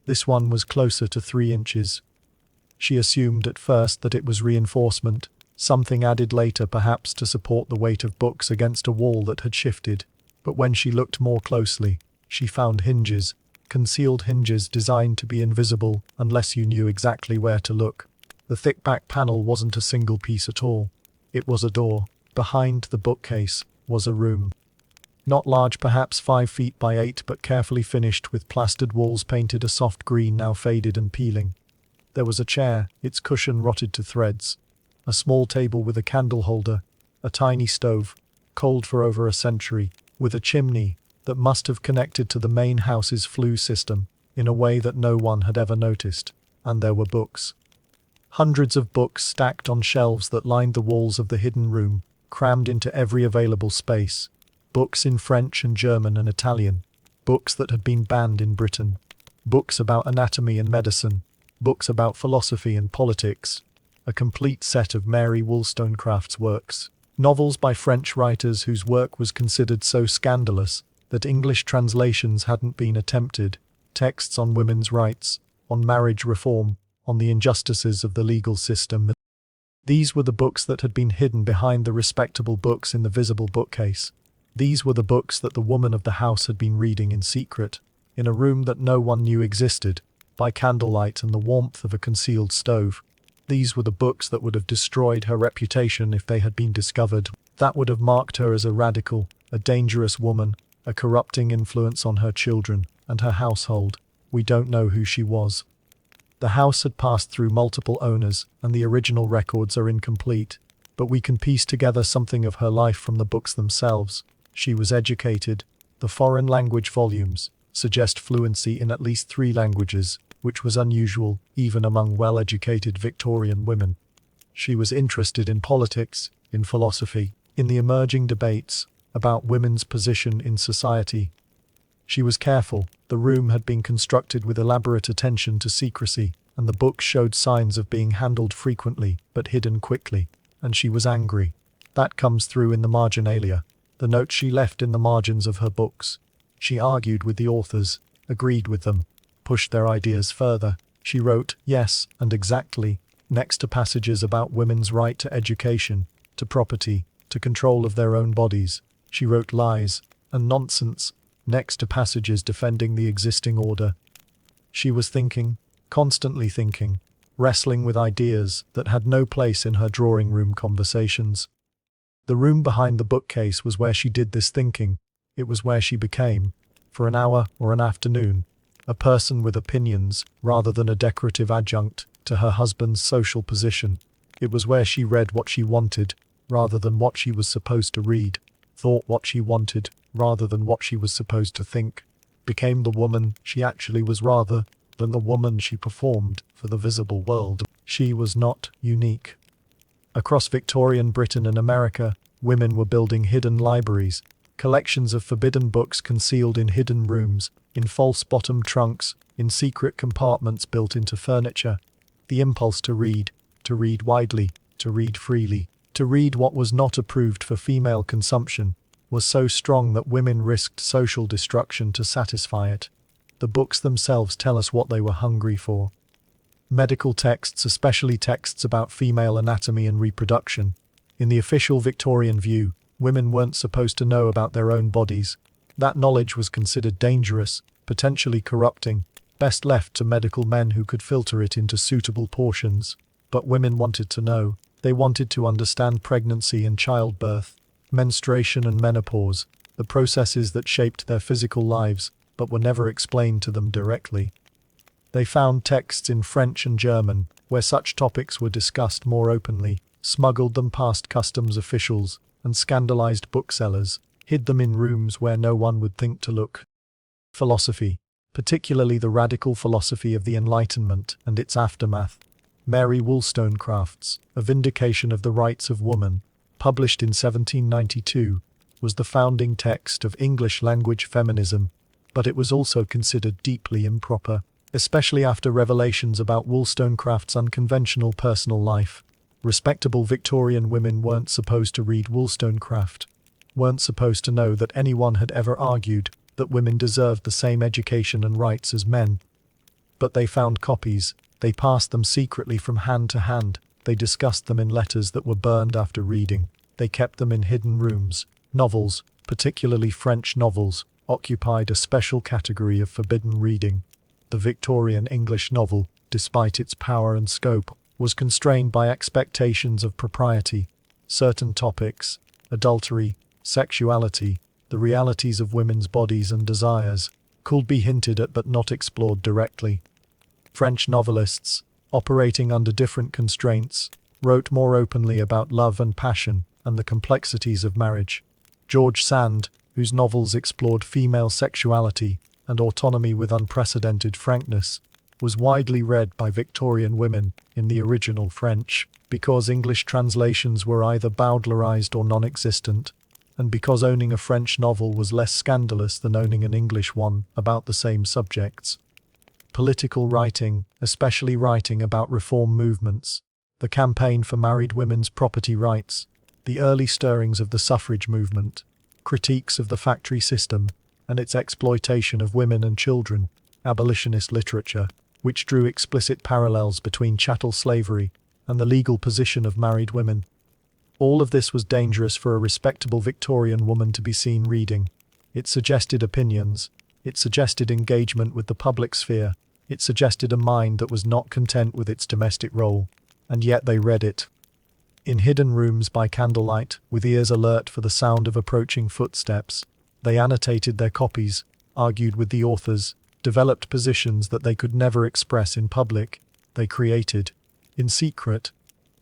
This one was closer to 3 inches. She assumed at first that it was reinforcement, something added later perhaps to support the weight of books against a wall that had shifted. But when she looked more closely, she found hinges, concealed hinges designed to be invisible unless you knew exactly where to look. The thick back panel wasn't a single piece at all. It was a door. Behind the bookcase was a room. Not large, perhaps 5 feet by 8, but carefully finished with plastered walls painted a soft green now faded and peeling. There was a chair, its cushion rotted to threads. A small table with a candle holder. A tiny stove, cold for over a century, with a chimney that must have connected to the main house's flue system in a way that no one had ever noticed. And there were books. Hundreds of books stacked on shelves that lined the walls of the hidden room, crammed into every available space. Books in French and German and Italian. Books that had been banned in Britain. Books about anatomy and medicine. Books about philosophy and politics. A complete set of Mary Wollstonecraft's works. Novels by French writers whose work was considered so scandalous that English translations hadn't been attempted. Texts on women's rights, on marriage reform, on the injustices of the legal system. These were the books that had been hidden behind the respectable books in the visible bookcase. These were the books that the woman of the house had been reading in secret, in a room that no one knew existed, by candlelight and the warmth of a concealed stove. These were the books that would have destroyed her reputation if they had been discovered. That would have marked her as a radical, a dangerous woman, a corrupting influence on her children and her household. We don't know who she was. The house had passed through multiple owners, and the original records are incomplete, but we can piece together something of her life from the books themselves. She was educated. The foreign language volumes suggest fluency in at least 3 languages, which was unusual even among well-educated Victorian women. She was interested in politics, in philosophy, in the emerging debates about women's position in society. She was careful. The room had been constructed with elaborate attention to secrecy, and the books showed signs of being handled frequently but hidden quickly. And she was angry. That comes through in the marginalia, the notes she left in the margins of her books. She argued with the authors, agreed with them, pushed their ideas further. She wrote, yes, and exactly, next to passages about women's right to education, to property, to control of their own bodies. She wrote lies and nonsense next to passages defending the existing order. She was thinking, constantly thinking, wrestling with ideas that had no place in her drawing room conversations. The room behind the bookcase was where she did this thinking. It was where she became, for an hour or an afternoon, a person with opinions rather than a decorative adjunct to her husband's social position. It was where she read what she wanted rather than what she was supposed to read, thought what she wanted rather than what she was supposed to think, became the woman she actually was rather than the woman she performed for the visible world. She was not unique. Across Victorian Britain and America, women were building hidden libraries, collections of forbidden books concealed in hidden rooms, in false bottom trunks, in secret compartments built into furniture. The impulse to read widely, to read freely, to read what was not approved for female consumption, was so strong that women risked social destruction to satisfy it. The books themselves tell us what they were hungry for. Medical texts, especially texts about female anatomy and reproduction. In the official Victorian view, women weren't supposed to know about their own bodies. That knowledge was considered dangerous, potentially corrupting, best left to medical men who could filter it into suitable portions. But women wanted to know. They wanted to understand pregnancy and childbirth, menstruation and menopause, the processes that shaped their physical lives, but were never explained to them directly. They found texts in French and German, where such topics were discussed more openly, smuggled them past customs officials, and scandalized booksellers, hid them in rooms where no one would think to look. Philosophy, particularly the radical philosophy of the Enlightenment and its aftermath. Mary Wollstonecraft's A Vindication of the Rights of Woman, published in 1792, was the founding text of English-language feminism, but it was also considered deeply improper. especially after revelations about Wollstonecraft's unconventional personal life. Respectable Victorian women weren't supposed to read Wollstonecraft, weren't supposed to know that anyone had ever argued that women deserved the same education and rights as men. But they found copies, they passed them secretly from hand to hand, they discussed them in letters that were burned after reading, they kept them in hidden rooms. Novels, particularly French novels, occupied a special category of forbidden reading. The Victorian English novel, despite its power and scope, was constrained by expectations of propriety. Certain topics, adultery, sexuality, the realities of women's bodies and desires, could be hinted at but not explored directly. French novelists, operating under different constraints, wrote more openly about love and passion and the complexities of marriage. George Sand, whose novels explored female sexuality and autonomy with unprecedented frankness, was widely read by Victorian women in the original French, because English translations were either bowdlerized or non-existent, and because owning a French novel was less scandalous than owning an English one about the same subjects. Political writing, especially writing about reform movements, the campaign for married women's property rights, the early stirrings of the suffrage movement, critiques of the factory system and its exploitation of women and children, abolitionist literature, which drew explicit parallels between chattel slavery and the legal position of married women. All of this was dangerous for a respectable Victorian woman to be seen reading. It suggested opinions, it suggested engagement with the public sphere, it suggested a mind that was not content with its domestic role, and yet they read it. In hidden rooms by candlelight, with ears alert for the sound of approaching footsteps, they annotated their copies, argued with the authors, developed positions that they could never express in public. They created, in secret,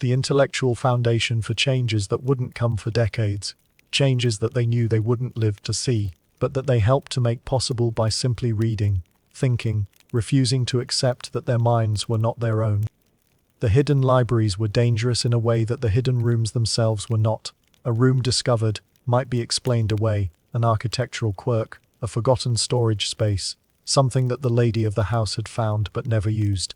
the intellectual foundation for changes that wouldn't come for decades, changes that they knew they wouldn't live to see, but that they helped to make possible by simply reading, thinking, refusing to accept that their minds were not their own. The hidden libraries were dangerous in a way that the hidden rooms themselves were not. A room discovered might be explained away, an architectural quirk, a forgotten storage space, something that the lady of the house had found but never used.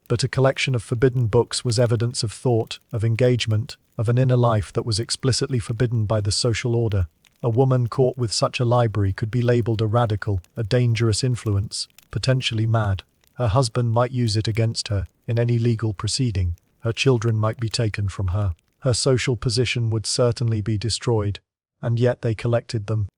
But a collection of forbidden books was evidence of thought, of engagement, of an inner life that was explicitly forbidden by the social order. A woman caught with such a library could be labeled a radical, a dangerous influence, potentially mad. Her husband might use it against her in any legal proceeding. Her children might be taken from her. Her social position would certainly be destroyed. And yet they collected them.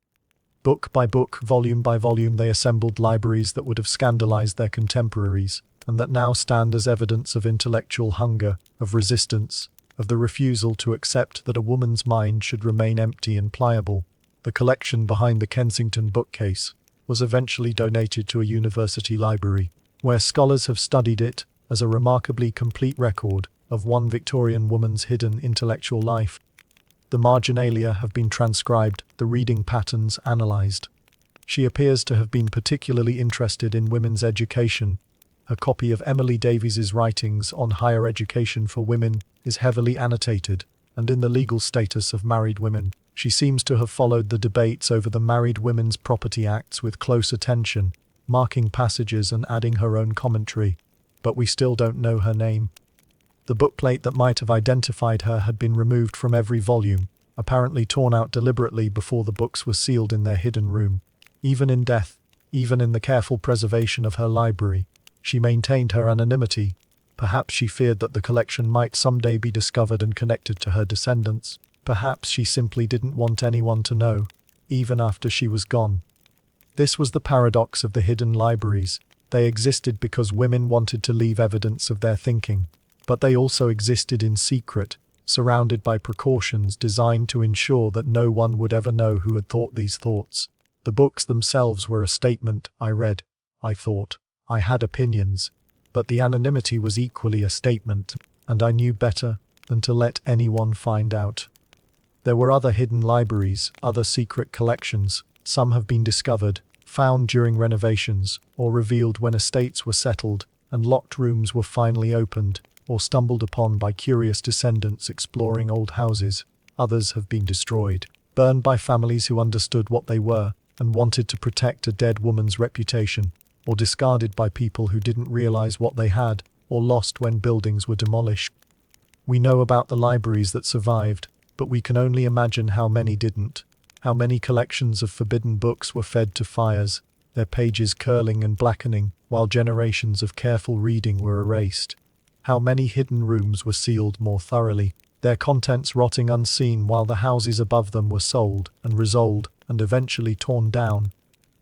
Book by book, volume by volume, they assembled libraries that would have scandalized their contemporaries, and that now stand as evidence of intellectual hunger, of resistance, of the refusal to accept that a woman's mind should remain empty and pliable. The collection behind the Kensington bookcase was eventually donated to a university library, where scholars have studied it as a remarkably complete record of one Victorian woman's hidden intellectual life. The marginalia have been transcribed, the reading patterns analyzed. She appears to have been particularly interested in women's education. Her copy of Emily Davies's writings on higher education for women is heavily annotated, and in the legal status of married women, she seems to have followed the debates over the Married Women's Property Acts with close attention, marking passages and adding her own commentary. But we still don't know her name. The bookplate that might have identified her had been removed from every volume, apparently torn out deliberately before the books were sealed in their hidden room. Even in death, even in the careful preservation of her library, she maintained her anonymity. Perhaps she feared that the collection might someday be discovered and connected to her descendants. Perhaps she simply didn't want anyone to know, even after she was gone. This was the paradox of the hidden libraries. They existed because women wanted to leave evidence of their thinking, but they also existed in secret, surrounded by precautions designed to ensure that no one would ever know who had thought these thoughts. The books themselves were a statement. I read, I thought, I had opinions, but the anonymity was equally a statement, and I knew better than to let anyone find out. There were other hidden libraries, other secret collections. Some have been discovered, found during renovations, or revealed when estates were settled and locked rooms were finally opened, or stumbled upon by curious descendants exploring old houses. Others have been destroyed, burned by families who understood what they were and wanted to protect a dead woman's reputation. or discarded by people who didn't realize what they had, or lost when buildings were demolished. We know about the libraries that survived, but we can only imagine how many didn't. How many collections of forbidden books were fed to fires, their pages curling and blackening, while generations of careful reading were erased. How many hidden rooms were sealed more thoroughly, their contents rotting unseen while the houses above them were sold and resold and eventually torn down.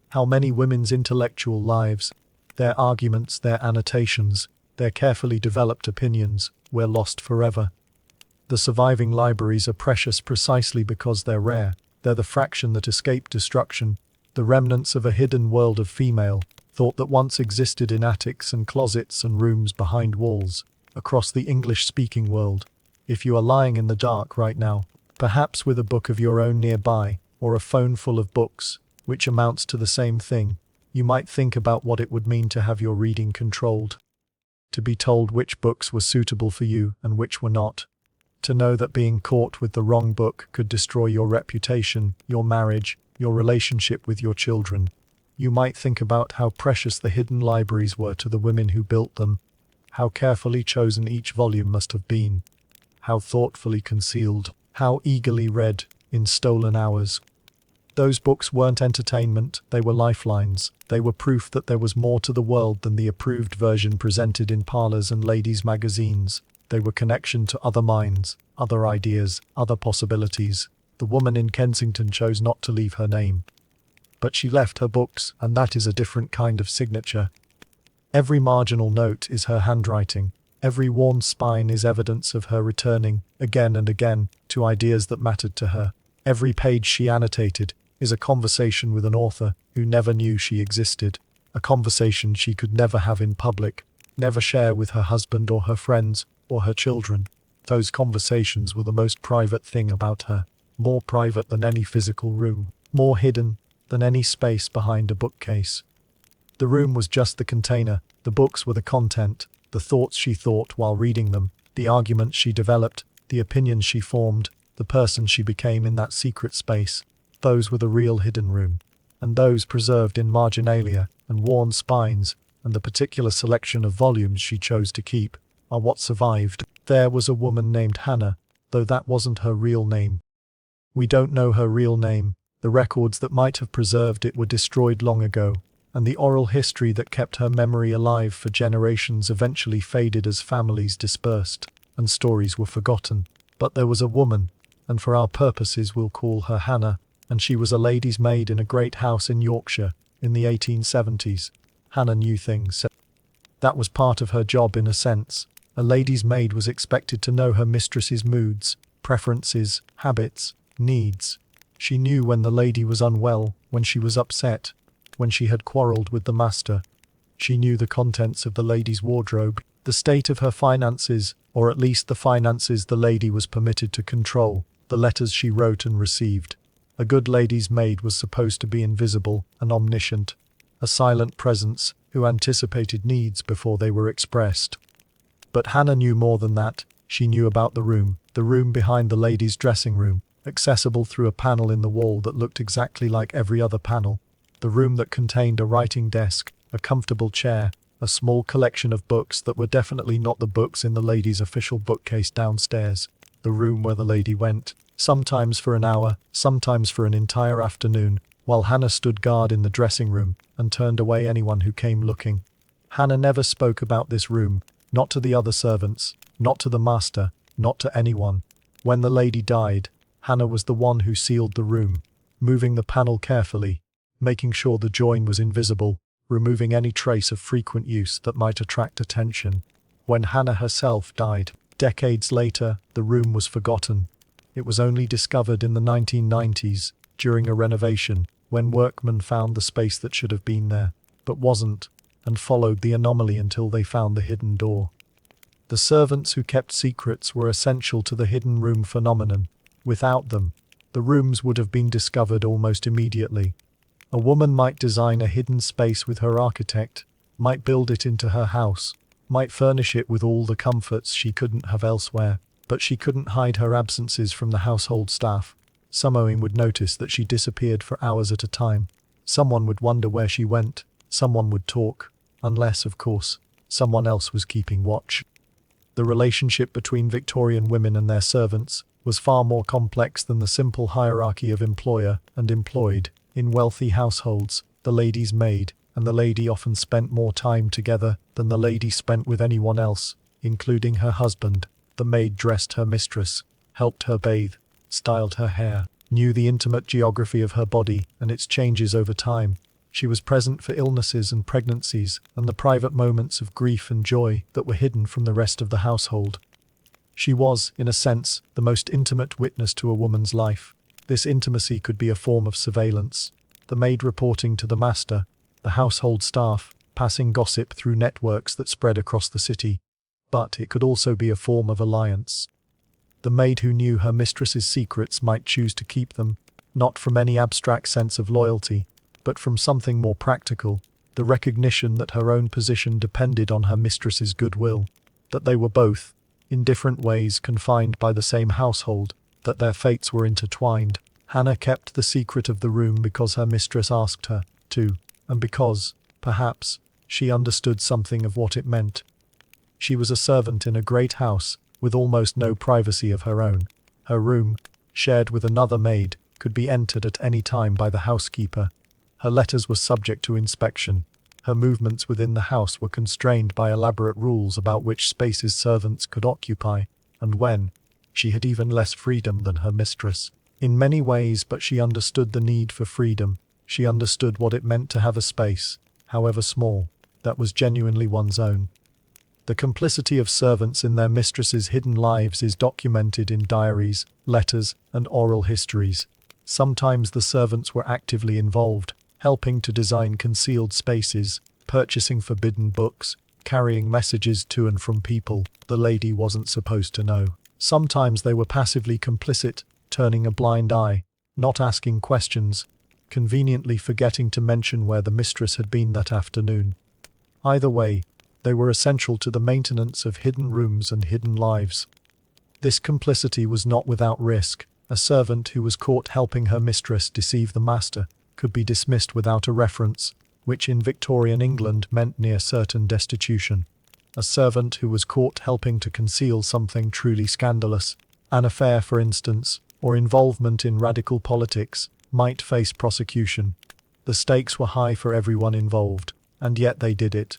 How many women's intellectual lives, their arguments, their annotations, their carefully developed opinions, were lost forever. The surviving libraries are precious precisely because they're rare. They're the fraction that escaped destruction, the remnants of a hidden world of female thought that once existed in attics and closets and rooms behind walls, across the English-speaking world. If you are lying in the dark right now, perhaps with a book of your own nearby, or a phone full of books, which amounts to the same thing, you might think about what it would mean to have your reading controlled. To be told which books were suitable for you and which were not. To know that being caught with the wrong book could destroy your reputation, your marriage, your relationship with your children. You might think about how precious the hidden libraries were to the women who built them, how carefully chosen each volume must have been, how thoughtfully concealed, how eagerly read, in stolen hours. Those books weren't entertainment, they were lifelines. They were proof that there was more to the world than the approved version presented in parlors and ladies' magazines. They were connection to other minds, other ideas, other possibilities. The woman in Kensington chose not to leave her name. But she left her books, and that is a different kind of signature. Every marginal note is her handwriting. Every worn spine is evidence of her returning, again and again, to ideas that mattered to her. Every page she annotated is a conversation with an author who never knew she existed, a conversation she could never have in public, never share with her husband or her friends, or her children. Those conversations were the most private thing about her, more private than any physical room, more hidden than any space behind a bookcase. The room was just the container, the books were the content, the thoughts she thought while reading them, the arguments she developed, the opinions she formed, the person she became in that secret space. Those were the real hidden room. And those preserved in marginalia and worn spines, and the particular selection of volumes she chose to keep, are what survived. There was a woman named Hannah, though that wasn't her real name. We don't know her real name. The records that might have preserved it were destroyed long ago, and the oral history that kept her memory alive for generations eventually faded as families dispersed, and stories were forgotten. But there was a woman, and for our purposes we'll call her Hannah, and she was a lady's maid in a great house in Yorkshire, in the 1870s. Hannah knew things. That was part of her job in a sense. A lady's maid was expected to know her mistress's moods, preferences, habits, needs. She knew when the lady was unwell, when she was upset, when she had quarrelled with the master. She knew the contents of the lady's wardrobe, the state of her finances, or at least the finances the lady was permitted to control, the letters she wrote and received. A good lady's maid was supposed to be invisible and omniscient, a silent presence who anticipated needs before they were expressed. But Hannah knew more than that. She knew about the room behind the lady's dressing room, accessible through a panel in the wall that looked exactly like every other panel. The room that contained a writing desk, a comfortable chair, a small collection of books that were definitely not the books in the lady's official bookcase downstairs. The room where the lady went, sometimes for an hour, sometimes for an entire afternoon, while Hannah stood guard in the dressing room and turned away anyone who came looking. Hannah never spoke about this room, not to the other servants, not to the master, not to anyone. When the lady died, Hannah was the one who sealed the room, moving the panel carefully, making sure the join was invisible, removing any trace of frequent use that might attract attention. When Hannah herself died, decades later, the room was forgotten. It was only discovered in the 1990s, during a renovation, when workmen found the space that should have been there, but wasn't, and followed the anomaly until they found the hidden door. The servants who kept secrets were essential to the hidden room phenomenon. Without them, the rooms would have been discovered almost immediately. A woman might design a hidden space with her architect, might build it into her house, might furnish it with all the comforts she couldn't have elsewhere, but she couldn't hide her absences from the household staff. Someone would notice that she disappeared for hours at a time. Someone would wonder where she went. someone would talk, unless, of course, someone else was keeping watch. The relationship between Victorian women and their servants was far more complex than the simple hierarchy of employer and employed. In wealthy households, the lady's maid and the lady often spent more time together than the lady spent with anyone else, including her husband. The maid dressed her mistress, helped her bathe, styled her hair, knew the intimate geography of her body and its changes over time. She was present for illnesses and pregnancies and the private moments of grief and joy that were hidden from the rest of the household. She was, in a sense, the most intimate witness to a woman's life. This intimacy could be a form of surveillance, the maid reporting to the master, the household staff, passing gossip through networks that spread across the city. But it could also be a form of alliance. The maid who knew her mistress's secrets might choose to keep them, not from any abstract sense of loyalty, but from something more practical, the recognition that her own position depended on her mistress's goodwill, that they were both, in different ways, confined by the same household, that their fates were intertwined. Hannah kept the secret of the room because her mistress asked her to, and because, perhaps, she understood something of what it meant. She was a servant in a great house, with almost no privacy of her own. Her room, shared with another maid, could be entered at any time by the housekeeper. Her letters were subject to inspection. Her movements within the house were constrained by elaborate rules about which spaces servants could occupy, and when. She had even less freedom than her mistress. In many ways, but she understood the need for freedom. She understood what it meant to have a space, however small, that was genuinely one's own. The complicity of servants in their mistresses' hidden lives is documented in diaries, letters, and oral histories. Sometimes the servants were actively involved, helping to design concealed spaces, purchasing forbidden books, carrying messages to and from people the lady wasn't supposed to know. Sometimes they were passively complicit, turning a blind eye, not asking questions, conveniently forgetting to mention where the mistress had been that afternoon. Either way, they were essential to the maintenance of hidden rooms and hidden lives. This complicity was not without risk. A servant who was caught helping her mistress deceive the master could be dismissed without a reference, which in Victorian England meant near certain destitution. A servant who was caught helping to conceal something truly scandalous, an affair for instance, or involvement in radical politics, might face prosecution. The stakes were high for everyone involved, and yet they did it.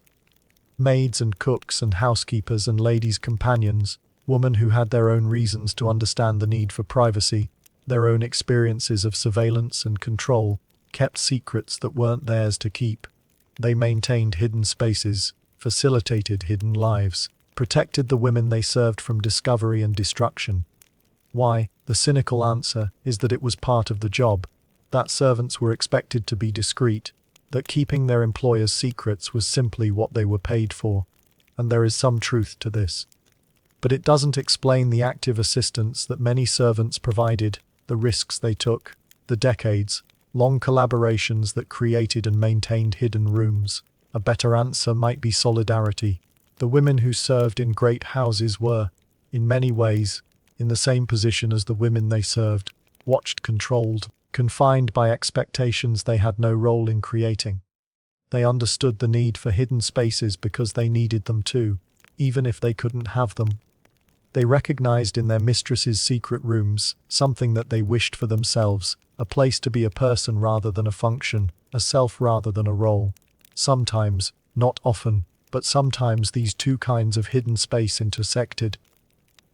Maids and cooks and housekeepers and ladies' companions, women who had their own reasons to understand the need for privacy, their own experiences of surveillance and control, kept secrets that weren't theirs to keep. They maintained hidden spaces, facilitated hidden lives, protected the women they served from discovery and destruction. Why? The cynical answer is that it was part of the job, that servants were expected to be discreet, that keeping their employers' secrets was simply what they were paid for, and there is some truth to this. But it doesn't explain the active assistance that many servants provided, the risks they took, the decades-long collaborations that created and maintained hidden rooms. A better answer might be solidarity. The women who served in great houses were, in many ways, in the same position as the women they served, watched, controlled, confined by expectations they had no role in creating. They understood the need for hidden spaces because they needed them too, even if they couldn't have them. They recognized in their mistresses' secret rooms something that they wished for themselves, a place to be a person rather than a function, a self rather than a role. Sometimes, not often, but sometimes these two kinds of hidden space intersected.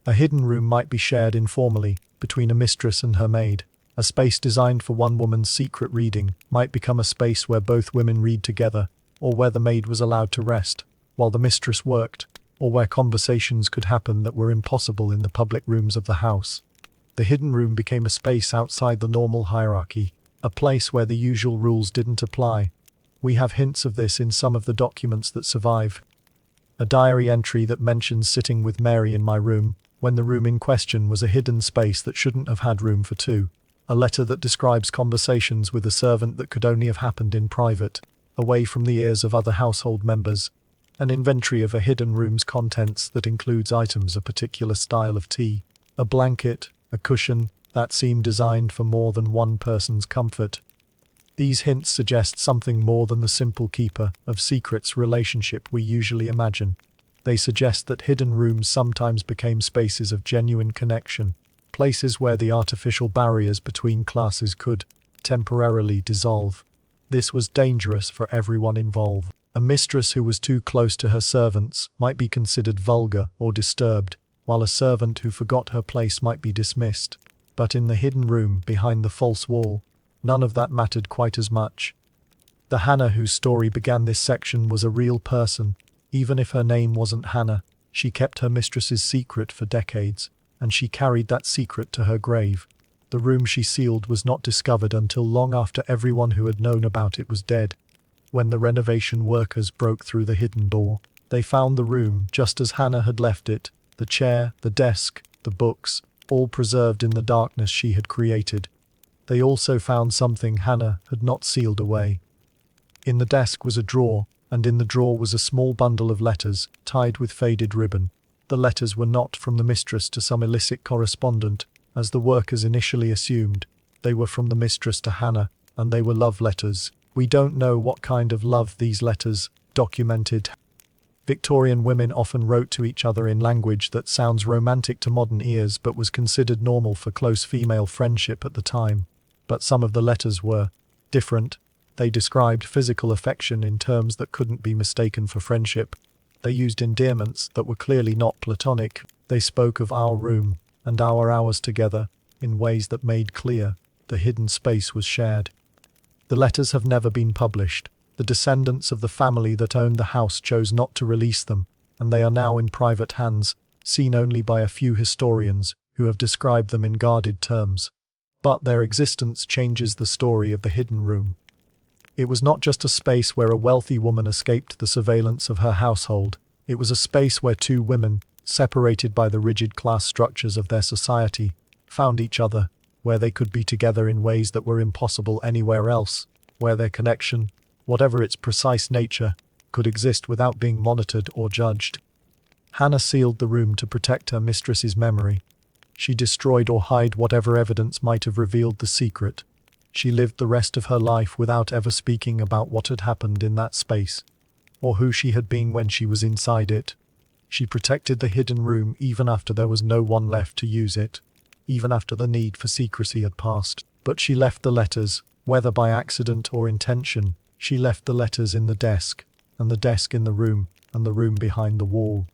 A hidden room might be shared informally, between a mistress and her maid. A space designed for one woman's secret reading might become a space where both women read together, or where the maid was allowed to rest, while the mistress worked, or where conversations could happen that were impossible in the public rooms of the house. The hidden room became a space outside the normal hierarchy, a place where the usual rules didn't apply. We have hints of this in some of the documents that survive. A diary entry that mentions sitting with Mary in my room, when the room in question was a hidden space that shouldn't have had room for two. A letter that describes conversations with a servant that could only have happened in private, away from the ears of other household members. An inventory of a hidden room's contents that includes items a particular style of tea, a blanket, a cushion, that seemed designed for more than one person's comfort. These hints suggest something more than the simple keeper of secrets relationship we usually imagine. They suggest that hidden rooms sometimes became spaces of genuine connection, places where the artificial barriers between classes could temporarily dissolve. This was dangerous for everyone involved. A mistress who was too close to her servants might be considered vulgar or disturbed, while a servant who forgot her place might be dismissed. But in the hidden room behind the false wall, none of that mattered quite as much. The Hannah whose story began this section was a real person. Even if her name wasn't Hannah, she kept her mistress's secret for decades, and she carried that secret to her grave. The room she sealed was not discovered until long after everyone who had known about it was dead. When the renovation workers broke through the hidden door, they found the room just as Hannah had left it, the chair, the desk, the books, all preserved in the darkness she had created. They also found something Hannah had not sealed away. In the desk was a drawer, and in the drawer was a small bundle of letters, tied with faded ribbon. The letters were not from the mistress to some illicit correspondent, as the workers initially assumed. They were from the mistress to Hannah, and they were love letters. We don't know what kind of love these letters documented. Victorian women often wrote to each other in language that sounds romantic to modern ears but was considered normal for close female friendship at the time. But some of the letters were different. They described physical affection in terms that couldn't be mistaken for friendship. They used endearments that were clearly not platonic. They spoke of our room and our hours together in ways that made clear the hidden space was shared. The letters have never been published. The descendants of the family that owned the house chose not to release them, and they are now in private hands, seen only by a few historians who have described them in guarded terms. But their existence changes the story of the hidden room. It was not just a space where a wealthy woman escaped the surveillance of her household. It was a space where two women, separated by the rigid class structures of their society, found each other, where they could be together in ways that were impossible anywhere else, where their connection, whatever its precise nature, could exist without being monitored or judged. Hannah sealed the room to protect her mistress's memory. She destroyed or hid whatever evidence might have revealed the secret. She lived the rest of her life without ever speaking about what had happened in that space, or who she had been when she was inside it. She protected the hidden room even after there was no one left to use it, even after the need for secrecy had passed. But she left the letters, whether by accident or intention. She left the letters in the desk, and the desk in the room, and the room behind the wall.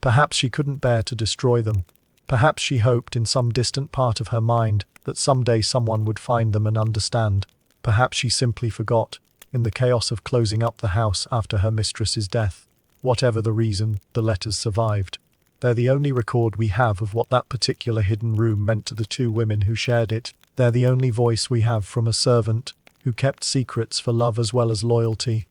Perhaps she couldn't bear to destroy them. Perhaps she hoped in some distant part of her mind that someday someone would find them and understand. Perhaps she simply forgot, in the chaos of closing up the house after her mistress's death. Whatever the reason, the letters survived. They're the only record we have of what that particular hidden room meant to the two women who shared it. They're the only voice we have from a servant who kept secrets for love as well as loyalty.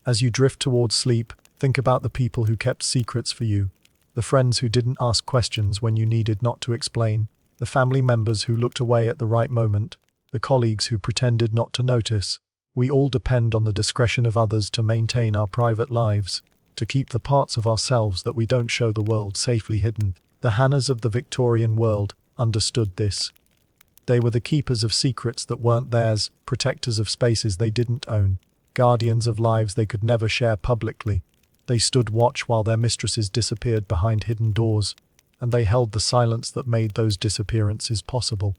As you drift towards sleep, think about the people who kept secrets for you. The friends who didn't ask questions when you needed not to explain. The family members who looked away at the right moment. The colleagues who pretended not to notice. We all depend on the discretion of others to maintain our private lives, to keep the parts of ourselves that we don't show the world safely hidden. The Hannahs of the Victorian world understood this. They were the keepers of secrets that weren't theirs, protectors of spaces they didn't own, guardians of lives they could never share publicly. They stood watch while their mistresses disappeared behind hidden doors, and they held the silence that made those disappearances possible.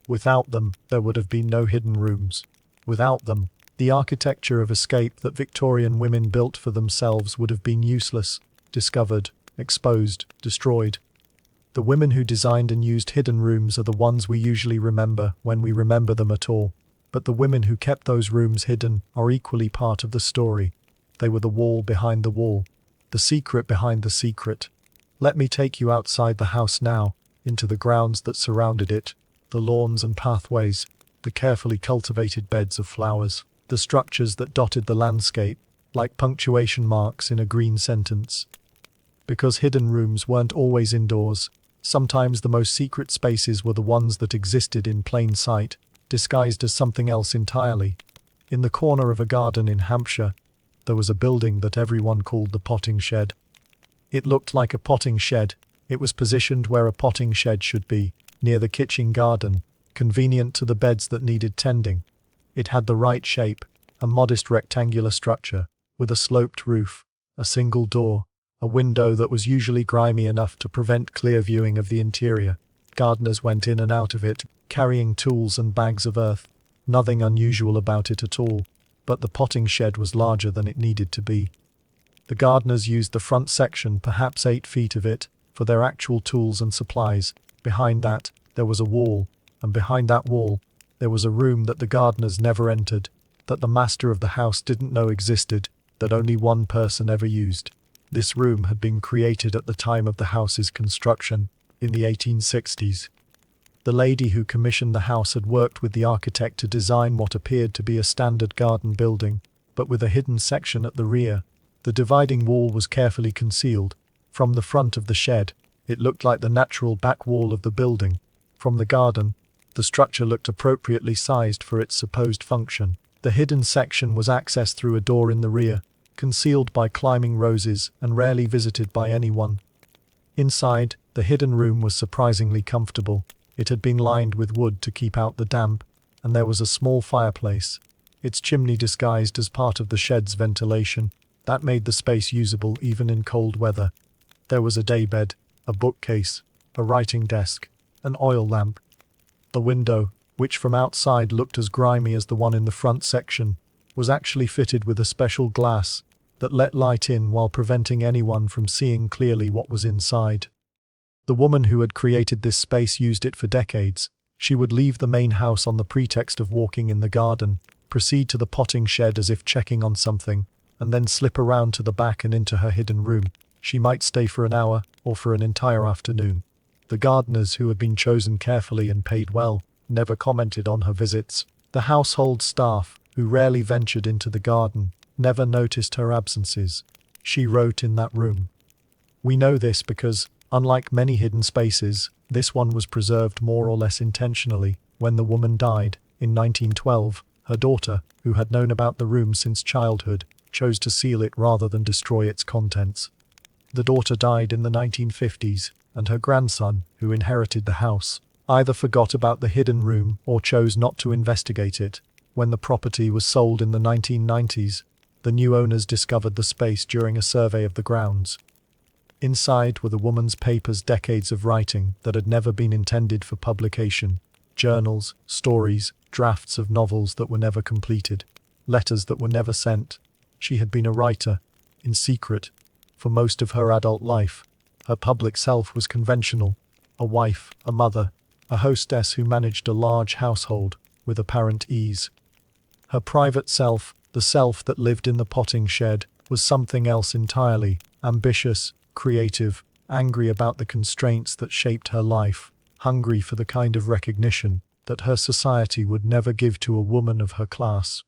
Without them, there would have been no hidden rooms. Without them, the architecture of escape that Victorian women built for themselves would have been useless, discovered, exposed, destroyed. The women who designed and used hidden rooms are the ones we usually remember when we remember them at all. But the women who kept those rooms hidden are equally part of the story. They were the wall behind the wall, the secret behind the secret. Let me take you outside the house now, into the grounds that surrounded it, the lawns and pathways, the carefully cultivated beds of flowers, the structures that dotted the landscape, like punctuation marks in a green sentence. Because hidden rooms weren't always indoors, sometimes the most secret spaces were the ones that existed in plain sight, disguised as something else entirely. In the corner of a garden in Hampshire, there was a building that everyone called the potting shed. It looked like a potting shed. It was positioned where a potting shed should be, near the kitchen garden, convenient to the beds that needed tending. It had the right shape, a modest rectangular structure, with a sloped roof, a single door, a window that was usually grimy enough to prevent clear viewing of the interior. Gardeners went in and out of it, carrying tools and bags of earth. Nothing unusual about it at all, but the potting shed was larger than it needed to be. The gardeners used the front section, perhaps 8 feet of it, for their actual tools and supplies. Behind that, there was a wall, and behind that wall, there was a room that the gardeners never entered, that the master of the house didn't know existed, that only one person ever used. This room had been created at the time of the house's construction, in the 1860s. The lady who commissioned the house had worked with the architect to design what appeared to be a standard garden building, but with a hidden section at the rear. The dividing wall was carefully concealed. From the front of the shed, it looked like the natural back wall of the building. From the garden, the structure looked appropriately sized for its supposed function. The hidden section was accessed through a door in the rear, concealed by climbing roses and rarely visited by anyone. Inside, the hidden room was surprisingly comfortable. It had been lined with wood to keep out the damp, and there was a small fireplace, its chimney disguised as part of the shed's ventilation. That made the space usable even in cold weather. There was a daybed, a bookcase, a writing desk, an oil lamp. The window, which from outside looked as grimy as the one in the front section, was actually fitted with a special glass that let light in while preventing anyone from seeing clearly what was inside. The woman who had created this space used it for decades. She would leave the main house on the pretext of walking in the garden, proceed to the potting shed as if checking on something, and then slip around to the back and into her hidden room. She might stay for an hour, or for an entire afternoon. The gardeners, who had been chosen carefully and paid well, never commented on her visits. The household staff, who rarely ventured into the garden, never noticed her absences. She wrote in that room. We know this because, unlike many hidden spaces, this one was preserved more or less intentionally. When the woman died, in 1912, her daughter, who had known about the room since childhood, chose to seal it rather than destroy its contents. The daughter died in the 1950s, and her grandson, who inherited the house, either forgot about the hidden room or chose not to investigate it. When the property was sold in the 1990s, the new owners discovered the space during a survey of the grounds. Inside were the woman's papers, decades of writing that had never been intended for publication, journals, stories, drafts of novels that were never completed, letters that were never sent. She had been a writer, in secret, for most of her adult life. Her public self was conventional, a wife, a mother, a hostess who managed a large household with apparent ease. Her private self, the self that lived in the potting shed, was something else entirely, ambitious, creative, angry about the constraints that shaped her life, hungry for the kind of recognition that her society would never give to a woman of her class.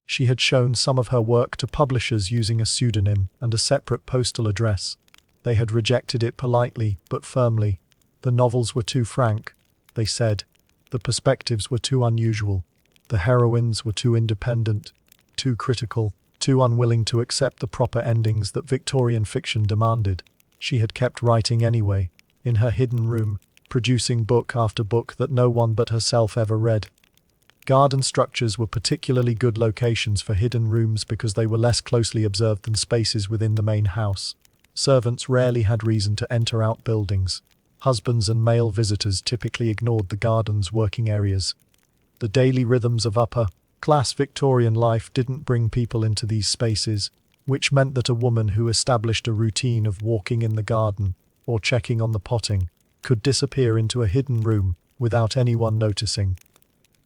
She had shown some of her work to publishers using a pseudonym and a separate postal address. They had rejected it politely but firmly. The novels were too frank, they said. The perspectives were too unusual. The heroines were too independent, too critical, too unwilling to accept the proper endings that Victorian fiction demanded. She had kept writing anyway, in her hidden room, producing book after book that no one but herself ever read. Garden structures were particularly good locations for hidden rooms because they were less closely observed than spaces within the main house. Servants rarely had reason to enter outbuildings. Husbands and male visitors typically ignored the garden's working areas. The daily rhythms of upper-class Victorian life didn't bring people into these spaces, which meant that a woman who established a routine of walking in the garden or checking on the potting could disappear into a hidden room without anyone noticing.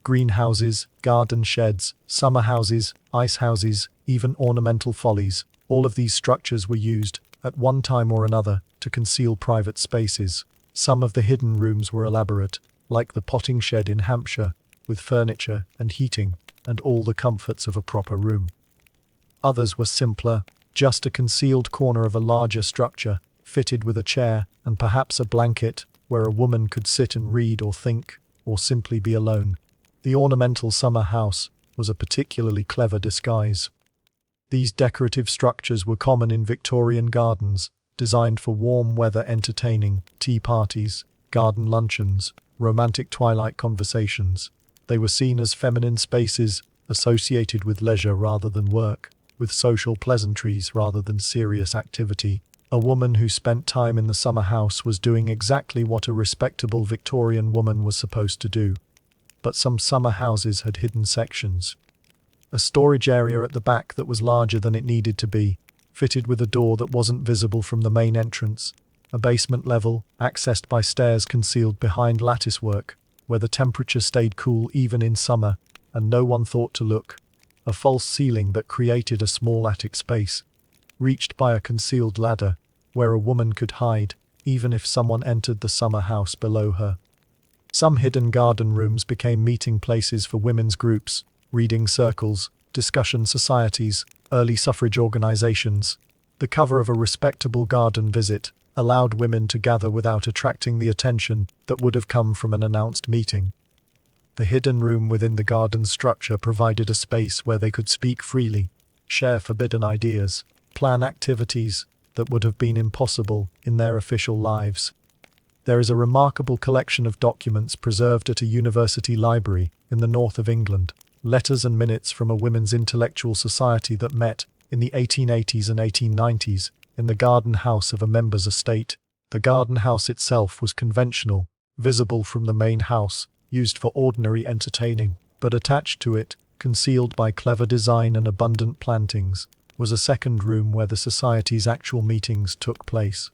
Greenhouses, garden sheds, summer houses, ice houses, even ornamental follies, all of these structures were used, at one time or another, to conceal private spaces. Some of the hidden rooms were elaborate, like the potting shed in Hampshire, with furniture and heating and all the comforts of a proper room. Others were simpler, just a concealed corner of a larger structure, fitted with a chair and perhaps a blanket, where a woman could sit and read or think, or simply be alone. The ornamental summer house was a particularly clever disguise. These decorative structures were common in Victorian gardens, designed for warm weather entertaining, tea parties, garden luncheons, romantic twilight conversations. They were seen as feminine spaces, associated with leisure rather than work, with social pleasantries rather than serious activity. A woman who spent time in the summer house was doing exactly what a respectable Victorian woman was supposed to do. But some summer houses had hidden sections. A storage area at the back that was larger than it needed to be, fitted with a door that wasn't visible from the main entrance. A basement level, accessed by stairs concealed behind latticework, where the temperature stayed cool even in summer, and no one thought to look. A false ceiling that created a small attic space, reached by a concealed ladder, where a woman could hide, even if someone entered the summer house below her. Some hidden garden rooms became meeting places for women's groups, reading circles, discussion societies, early suffrage organizations. The cover of a respectable garden visit allowed women to gather without attracting the attention that would have come from an announced meeting. The hidden room within the garden structure provided a space where they could speak freely, share forbidden ideas, plan activities that would have been impossible in their official lives. There is a remarkable collection of documents preserved at a university library in the north of England, letters and minutes from a women's intellectual society that met in the 1880s and 1890s in the garden house of a member's estate. The garden house itself was conventional, visible from the main house, used for ordinary entertaining, but attached to it, concealed by clever design and abundant plantings, was a second room where the society's actual meetings took place.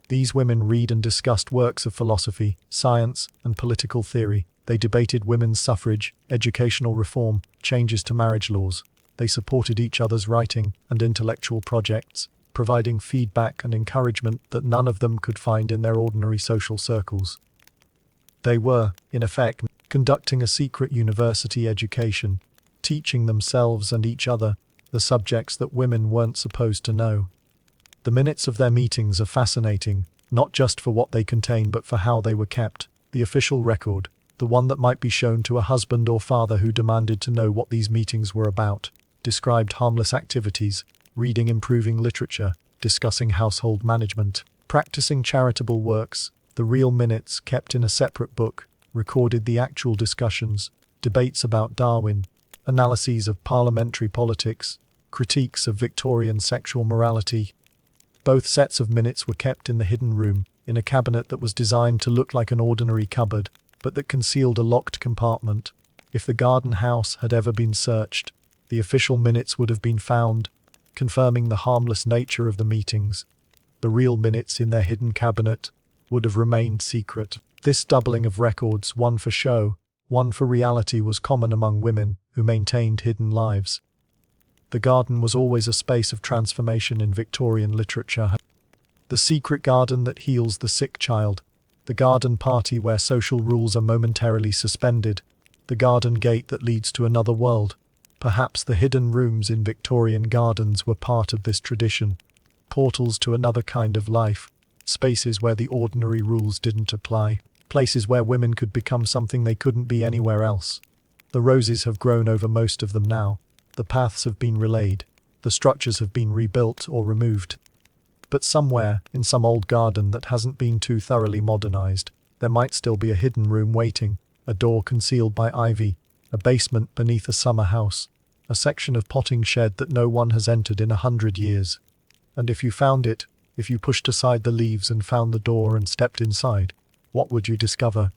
These women read and discussed works of philosophy, science, and political theory. They debated women's suffrage, educational reform, changes to marriage laws. They supported each other's writing and intellectual projects, providing feedback and encouragement that none of them could find in their ordinary social circles. They were, in effect, conducting a secret university education, teaching themselves and each other the subjects that women weren't supposed to know. The minutes of their meetings are fascinating, not just for what they contain but for how they were kept. The official record, the one that might be shown to a husband or father who demanded to know what these meetings were about, described harmless activities, reading improving literature, discussing household management, practicing charitable works. The real minutes, kept in a separate book, recorded the actual discussions, debates about Darwin, analyses of parliamentary politics, critiques of Victorian sexual morality. Both sets of minutes were kept in the hidden room, in a cabinet that was designed to look like an ordinary cupboard, but that concealed a locked compartment. If the garden house had ever been searched, the official minutes would have been found, confirming the harmless nature of the meetings. The real minutes in their hidden cabinet would have remained secret. This doubling of records, one for show, one for reality, was common among women who maintained hidden lives. The garden was always a space of transformation in Victorian literature. The secret garden that heals the sick child, the garden party where social rules are momentarily suspended, the garden gate that leads to another world. Perhaps the hidden rooms in Victorian gardens were part of this tradition, portals to another kind of life, spaces where the ordinary rules didn't apply, places where women could become something they couldn't be anywhere else. The roses have grown over most of them now, the paths have been relayed, the structures have been rebuilt or removed. But somewhere, in some old garden that hasn't been too thoroughly modernized, there might still be a hidden room waiting, a door concealed by ivy, a basement beneath a summer house, a section of potting shed that no one has entered in 100 years. And if you found it, if you pushed aside the leaves and found the door and stepped inside, what would you discover?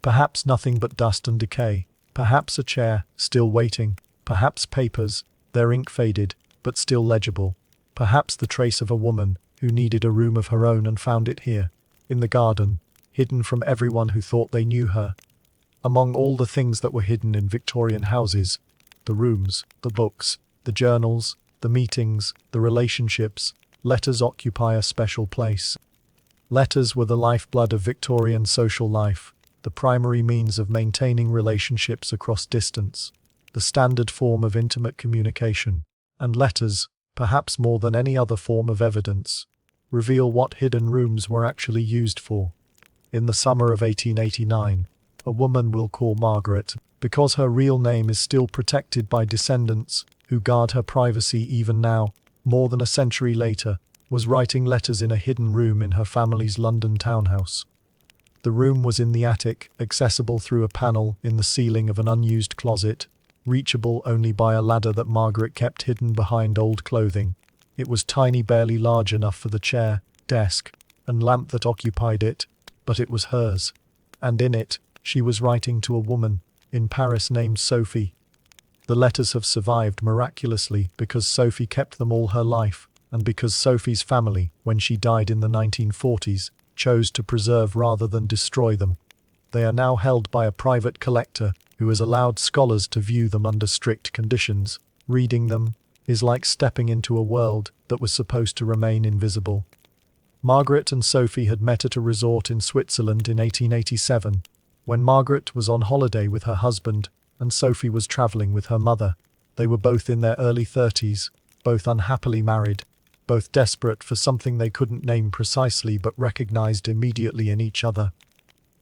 Perhaps nothing but dust and decay, perhaps a chair, still waiting, perhaps papers, their ink faded, but still legible, perhaps the trace of a woman who needed a room of her own and found it here, in the garden, hidden from everyone who thought they knew her. Among all the things that were hidden in Victorian houses, the rooms, the books, the journals, the meetings, the relationships, letters occupy a special place. Letters were the lifeblood of Victorian social life, the primary means of maintaining relationships across distance, the standard form of intimate communication, and letters, perhaps more than any other form of evidence, reveal what hidden rooms were actually used for. In the summer of 1889, a woman we'll call Margaret, because her real name is still protected by descendants who guard her privacy even now, more than a century later, was writing letters in a hidden room in her family's London townhouse. The room was in the attic, accessible through a panel in the ceiling of an unused closet, reachable only by a ladder that Margaret kept hidden behind old clothing. It was tiny, barely large enough for the chair, desk, and lamp that occupied it, but it was hers. And in it, she was writing to a woman, in Paris, named Sophie. The letters have survived miraculously because Sophie kept them all her life, and because Sophie's family, when she died in the 1940s, chose to preserve rather than destroy them. They are now held by a private collector who has allowed scholars to view them under strict conditions. Reading them is like stepping into a world that was supposed to remain invisible. Margaret and Sophie had met at a resort in Switzerland in 1887, when Margaret was on holiday with her husband and Sophie was travelling with her mother. They were both in their early 30s, both unhappily married, both desperate for something they couldn't name precisely but recognized immediately in each other.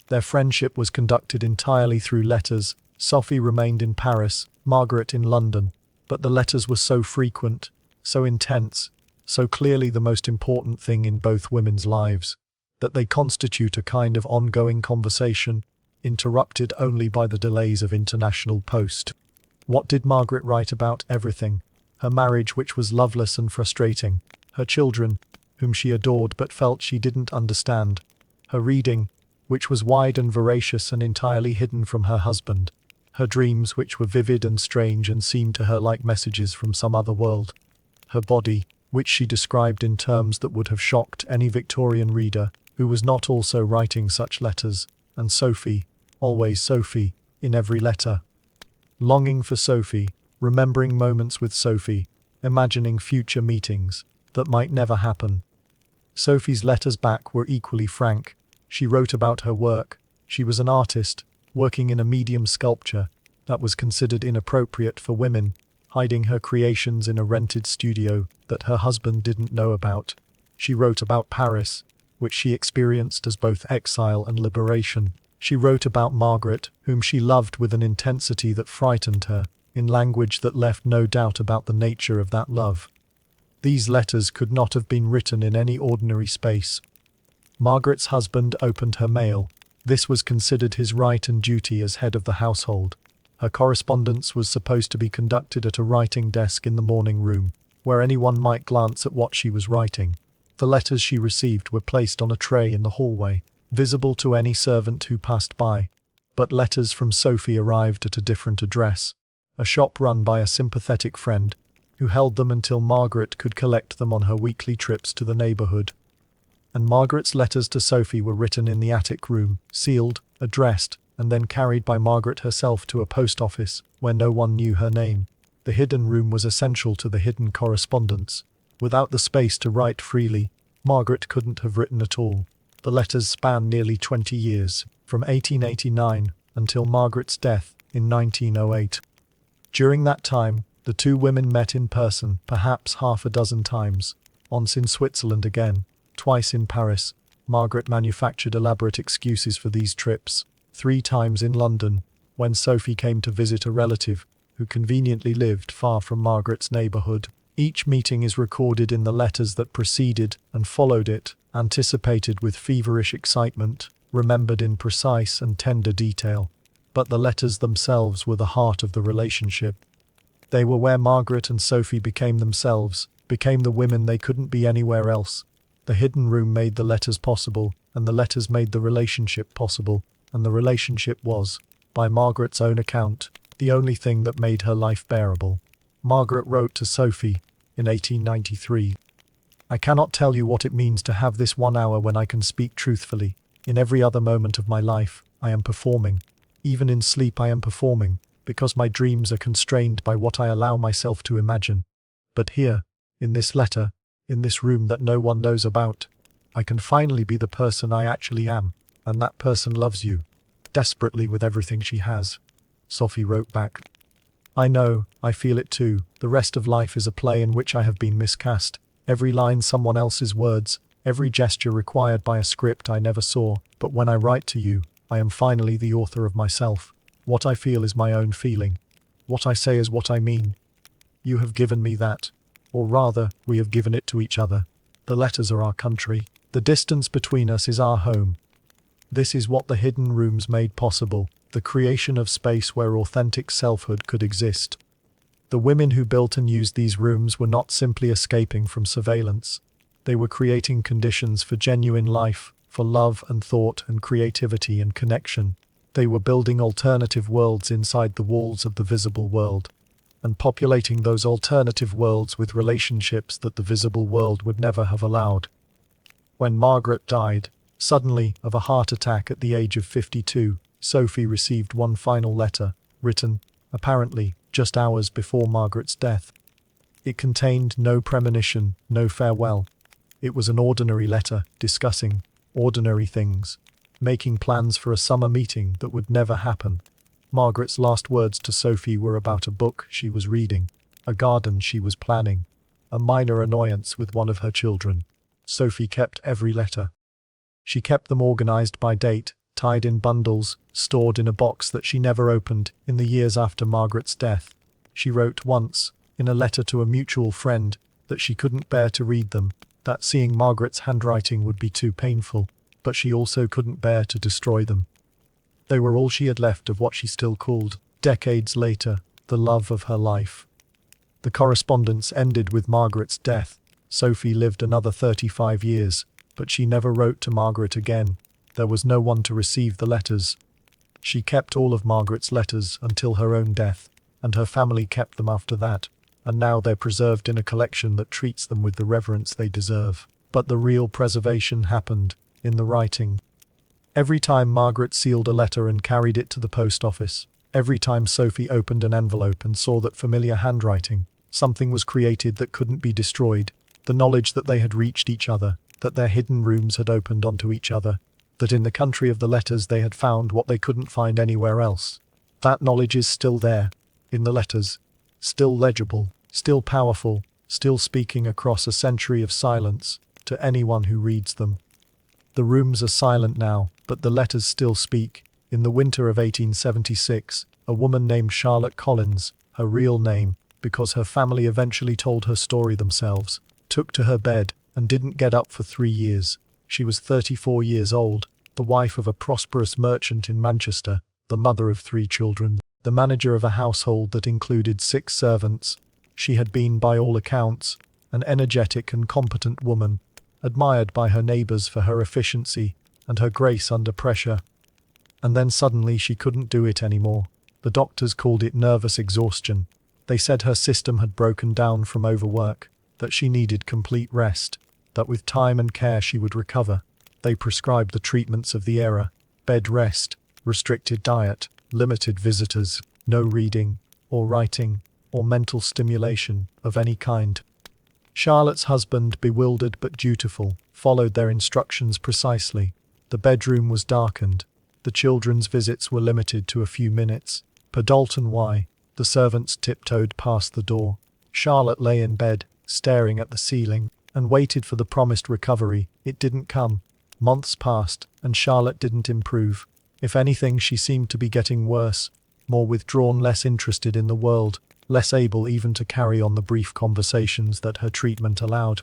Their friendship was conducted entirely through letters. Sophie remained in Paris, Margaret in London, but the letters were so frequent, so intense, so clearly the most important thing in both women's lives, that they constitute a kind of ongoing conversation, interrupted only by the delays of international post. What did Margaret write about? Everything. Her marriage, which was loveless and frustrating. Her children, whom she adored but felt she didn't understand. Her reading, which was wide and voracious and entirely hidden from her husband. Her dreams, which were vivid and strange and seemed to her like messages from some other world. Her body, which she described in terms that would have shocked any Victorian reader who was not also writing such letters. And Sophie, always Sophie, in every letter. Longing for Sophie, remembering moments with Sophie, imagining future meetings that might never happen. Sophie's letters back were equally frank. She wrote about her work. She was an artist, working in a medium sculpture that was considered inappropriate for women, hiding her creations in a rented studio that her husband didn't know about. She wrote about Paris, which she experienced as both exile and liberation. She wrote about Margaret, whom she loved with an intensity that frightened her, in language that left no doubt about the nature of that love. These letters could not have been written in any ordinary space. Margaret's husband opened her mail. This was considered his right and duty as head of the household. Her correspondence was supposed to be conducted at a writing desk in the morning room, where anyone might glance at what she was writing. The letters she received were placed on a tray in the hallway, visible to any servant who passed by. But letters from Sophie arrived at a different address, a shop run by a sympathetic friend, who held them until Margaret could collect them on her weekly trips to the neighborhood. And Margaret's letters to Sophie were written in the attic room, sealed, addressed, and then carried by Margaret herself to a post office, where no one knew her name. The hidden room was essential to the hidden correspondence. Without the space to write freely, Margaret couldn't have written at all. The letters span nearly 20 years, from 1889 until Margaret's death in 1908. During that time, the two women met in person perhaps half a dozen times, once in Switzerland again, twice in Paris. Margaret manufactured elaborate excuses for these trips, 3 times in London, when Sophie came to visit a relative who conveniently lived far from Margaret's neighborhood. Each meeting is recorded in the letters that preceded and followed it, anticipated with feverish excitement, remembered in precise and tender detail. But the letters themselves were the heart of the relationship. They were where Margaret and Sophie became themselves, became the women they couldn't be anywhere else. The hidden room made the letters possible, and the letters made the relationship possible, and the relationship was, by Margaret's own account, the only thing that made her life bearable. Margaret wrote to Sophie in 1893, "I cannot tell you what it means to have this 1 hour when I can speak truthfully. In every other moment of my life, I am performing. Even in sleep I am performing, because my dreams are constrained by what I allow myself to imagine. But here, in this letter, in this room that no one knows about, I can finally be the person I actually am, and that person loves you, desperately with everything she has." Sophie wrote back, "I know, I feel it too. The rest of life is a play in which I have been miscast. Every line someone else's words, every gesture required by a script I never saw. But when I write to you, I am finally the author of myself. What I feel is my own feeling. What I say is what I mean. You have given me that. Or rather, we have given it to each other. The letters are our country. The distance between us is our home. This is what the hidden rooms made possible, the creation of space where authentic selfhood could exist. The women who built and used these rooms were not simply escaping from surveillance. They were creating conditions for genuine life, for love and thought and creativity and connection. They were building alternative worlds inside the walls of the visible world, and populating those alternative worlds with relationships that the visible world would never have allowed. When Margaret died, suddenly, of a heart attack at the age of 52, Sophie received one final letter, written, apparently, just hours before Margaret's death. It contained no premonition, no farewell. It was an ordinary letter, discussing ordinary things, making plans for a summer meeting that would never happen. Margaret's last words to Sophie were about a book she was reading, a garden she was planning, a minor annoyance with one of her children. Sophie kept every letter. She kept them organized by date, tied in bundles, stored in a box that she never opened. In the years after Margaret's death, she wrote once, in a letter to a mutual friend, that she couldn't bear to read them, that seeing Margaret's handwriting would be too painful, but she also couldn't bear to destroy them. They were all she had left of what she still called, decades later, the love of her life. The correspondence ended with Margaret's death. Sophie lived another 35 years, but she never wrote to Margaret again. There was no one to receive the letters. She kept all of Margaret's letters until her own death, and her family kept them after that, and now they're preserved in a collection that treats them with the reverence they deserve. But the real preservation happened in the writing. Every time Margaret sealed a letter and carried it to the post office, every time Sophie opened an envelope and saw that familiar handwriting, something was created that couldn't be destroyed, the knowledge that they had reached each other, that their hidden rooms had opened onto each other, that in the country of the letters they had found what they couldn't find anywhere else. That knowledge is still there, in the letters, still legible, still powerful, still speaking across a century of silence, to anyone who reads them. The rooms are silent now, but the letters still speak. In the winter of 1876, a woman named Charlotte Collins, her real name, because her family eventually told her story themselves, took to her bed and didn't get up for 3 years. She was 34 years old, the wife of a prosperous merchant in Manchester, the mother of 3 children, the manager of a household that included 6 servants. She had been, by all accounts, an energetic and competent woman, admired by her neighbors for her efficiency and her grace under pressure. And then suddenly she couldn't do it anymore. The doctors called it nervous exhaustion. They said her system had broken down from overwork, that she needed complete rest, that with time and care she would recover. They prescribed the treatments of the era: bed rest, restricted diet, limited visitors, no reading, or writing, or mental stimulation of any kind. Charlotte's husband, bewildered but dutiful, followed their instructions precisely. The bedroom was darkened. The children's visits were limited to a few minutes. Per Dalton Y, the servants tiptoed past the door. Charlotte lay in bed, staring at the ceiling, and waited for the promised recovery. It didn't come. Months passed, and Charlotte didn't improve. If anything, she seemed to be getting worse, more withdrawn, less interested in the world, less able even to carry on the brief conversations that her treatment allowed.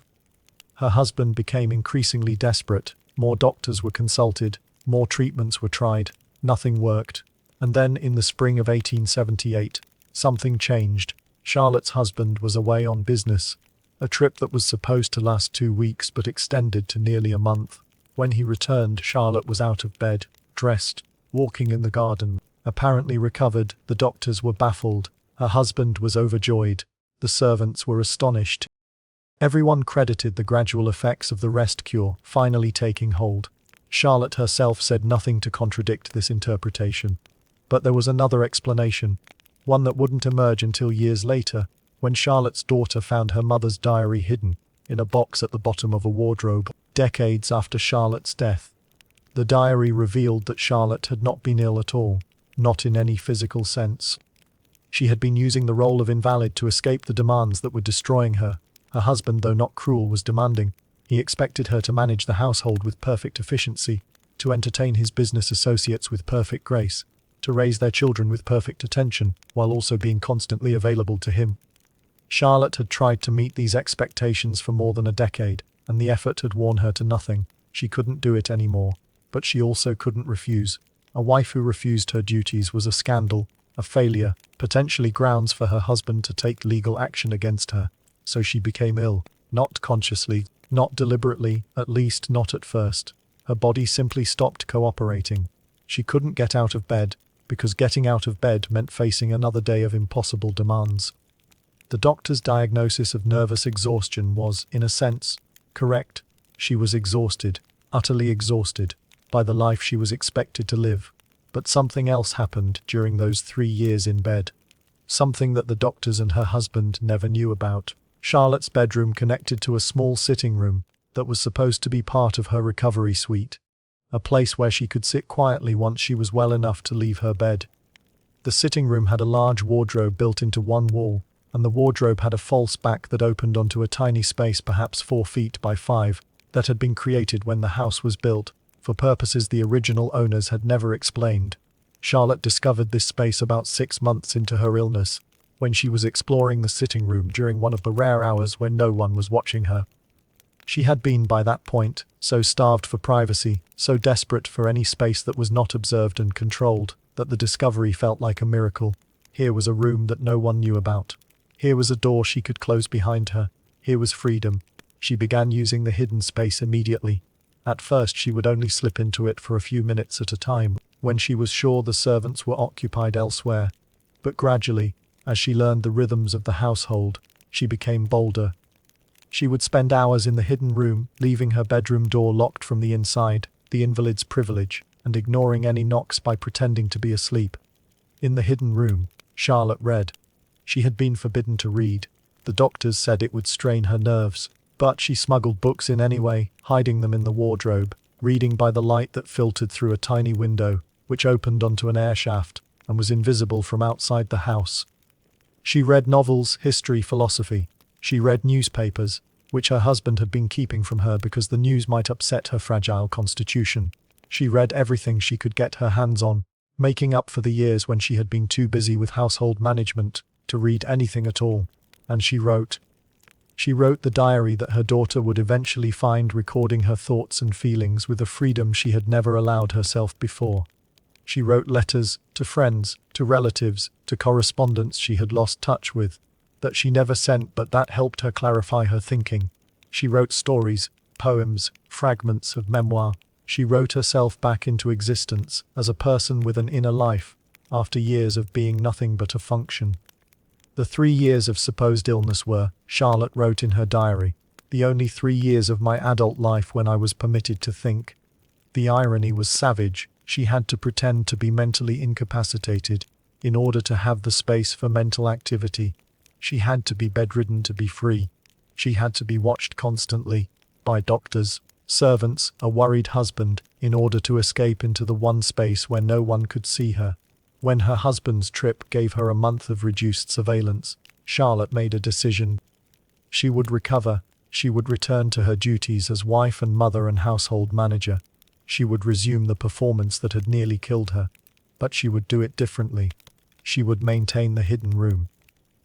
Her husband became increasingly desperate. More doctors were consulted, more treatments were tried. Nothing worked. And then, in the spring of 1878, something changed. Charlotte's husband was away on business, a trip that was supposed to last 2 weeks but extended to nearly a month. When he returned, Charlotte was out of bed, dressed, walking in the garden, apparently recovered. The doctors were baffled. Her husband was overjoyed. The servants were astonished. Everyone credited the gradual effects of the rest cure finally taking hold. Charlotte herself said nothing to contradict this interpretation. But there was another explanation, one that wouldn't emerge until years later, when Charlotte's daughter found her mother's diary hidden in a box at the bottom of a wardrobe, decades after Charlotte's death. The diary revealed that Charlotte had not been ill at all, not in any physical sense. She had been using the role of invalid to escape the demands that were destroying her. Her husband, though not cruel, was demanding. He expected her to manage the household with perfect efficiency, to entertain his business associates with perfect grace, to raise their children with perfect attention, while also being constantly available to him. Charlotte had tried to meet these expectations for more than a decade, and the effort had worn her to nothing. She couldn't do it anymore. but she also couldn't refuse. A wife who refused her duties was a scandal, a failure, potentially grounds for her husband to take legal action against her. So she became ill, not consciously, not deliberately, at least not at first. Her body simply stopped cooperating. She couldn't get out of bed, because getting out of bed meant facing another day of impossible demands. The doctor's diagnosis of nervous exhaustion was, in a sense, correct. She was exhausted, utterly exhausted, by the life she was expected to live. But something else happened during those 3 years in bed. Something that the doctors and her husband never knew about. Charlotte's bedroom connected to a small sitting room that was supposed to be part of her recovery suite. A place where she could sit quietly once she was well enough to leave her bed. The sitting room had a large wardrobe built into one wall, and the wardrobe had a false back that opened onto a tiny space perhaps 4 feet by 5, that had been created when the house was built, for purposes the original owners had never explained. Charlotte discovered this space about 6 months into her illness, when she was exploring the sitting room during one of the rare hours when no one was watching her. She had been by that point so starved for privacy, so desperate for any space that was not observed and controlled, that the discovery felt like a miracle. Here was a room that no one knew about. Here was a door she could close behind her. Here was freedom. She began using the hidden space immediately. At first she would only slip into it for a few minutes at a time, when she was sure the servants were occupied elsewhere. But gradually, as she learned the rhythms of the household, she became bolder. She would spend hours in the hidden room, leaving her bedroom door locked from the inside, the invalid's privilege, and ignoring any knocks by pretending to be asleep. In the hidden room, Charlotte read. She had been forbidden to read. The doctors said it would strain her nerves, but she smuggled books in anyway, hiding them in the wardrobe, reading by the light that filtered through a tiny window, which opened onto an air shaft, and was invisible from outside the house. She read novels, history, philosophy. She read newspapers, which her husband had been keeping from her because the news might upset her fragile constitution. She read everything she could get her hands on, making up for the years when she had been too busy with household management to read anything at all. And she wrote. She wrote the diary that her daughter would eventually find, recording her thoughts and feelings with a freedom she had never allowed herself before. She wrote letters to friends, to relatives, to correspondents she had lost touch with, that she never sent but that helped her clarify her thinking. She wrote stories, poems, fragments of memoir. She wrote herself back into existence as a person with an inner life, after years of being nothing but a function. The 3 years of supposed illness were, Charlotte wrote in her diary, the only 3 years of my adult life when I was permitted to think. The irony was savage. She had to pretend to be mentally incapacitated in order to have the space for mental activity. She had to be bedridden to be free. She had to be watched constantly by doctors, servants, a worried husband, in order to escape into the one space where no one could see her. When her husband's trip gave her a month of reduced surveillance, Charlotte made a decision. She would recover. She would return to her duties as wife and mother and household manager. She would resume the performance that had nearly killed her. But she would do it differently. She would maintain the hidden room.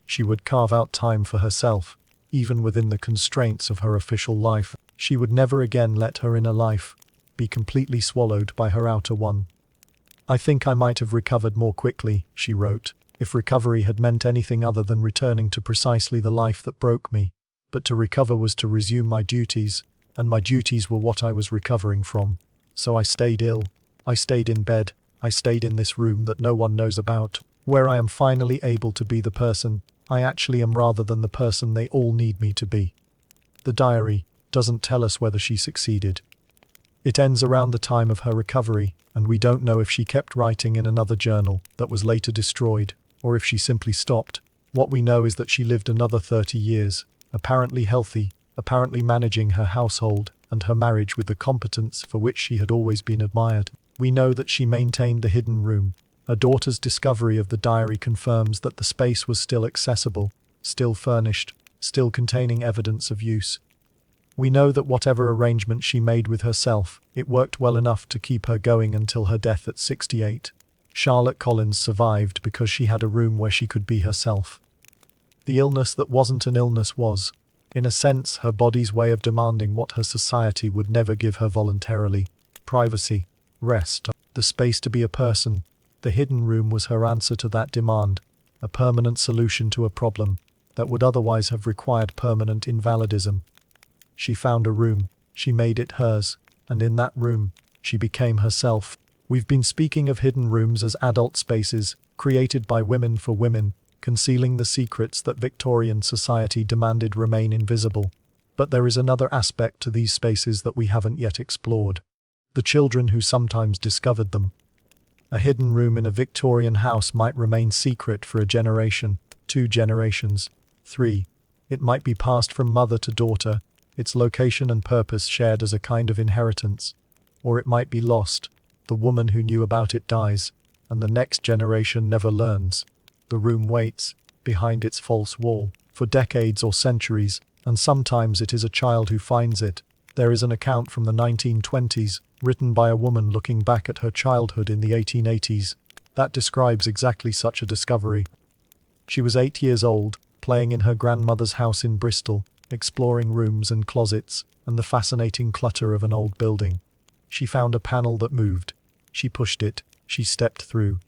She would carve out time for herself, even within the constraints of her official life. She would never again let her inner life be completely swallowed by her outer one. I think I might have recovered more quickly, she wrote, if recovery had meant anything other than returning to precisely the life that broke me. But to recover was to resume my duties, and my duties were what I was recovering from. So I stayed ill. I stayed in bed. I stayed in this room that no one knows about, where I am finally able to be the person I actually am rather than the person they all need me to be. The diary doesn't tell us whether she succeeded. It ends around the time of her recovery, and we don't know if she kept writing in another journal that was later destroyed, or if she simply stopped. What we know is that she lived another 30 years, apparently healthy, apparently managing her household and her marriage with the competence for which she had always been admired. We know that she maintained the hidden room. Her daughter's discovery of the diary confirms that the space was still accessible, still furnished, still containing evidence of use. We know that whatever arrangement she made with herself, it worked well enough to keep her going until her death at 68. Charlotte Collins survived because she had a room where she could be herself. The illness that wasn't an illness was, in a sense, her body's way of demanding what her society would never give her voluntarily: privacy. rest, the space to be a person. The hidden room was her answer to that demand, a permanent solution to a problem that would otherwise have required permanent invalidism. She found a room, she made it hers, and in that room, she became herself. We've been speaking of hidden rooms as adult spaces, created by women for women, concealing the secrets that Victorian society demanded remain invisible. But there is another aspect to these spaces that we haven't yet explored. The children who sometimes discovered them. A hidden room in a Victorian house might remain secret for a generation, 2 generations, 3. It might be passed from mother to daughter, its location and purpose shared as a kind of inheritance. Or it might be lost. The woman who knew about it dies, and the next generation never learns. The room waits, behind its false wall, for decades or centuries, and sometimes it is a child who finds it. There is an account from the 1920s, written by a woman looking back at her childhood in the 1880s, that describes exactly such a discovery. She was 8 years old, playing in her grandmother's house in Bristol, exploring rooms and closets, and the fascinating clutter of an old building. She found a panel that moved. She pushed it. She stepped through.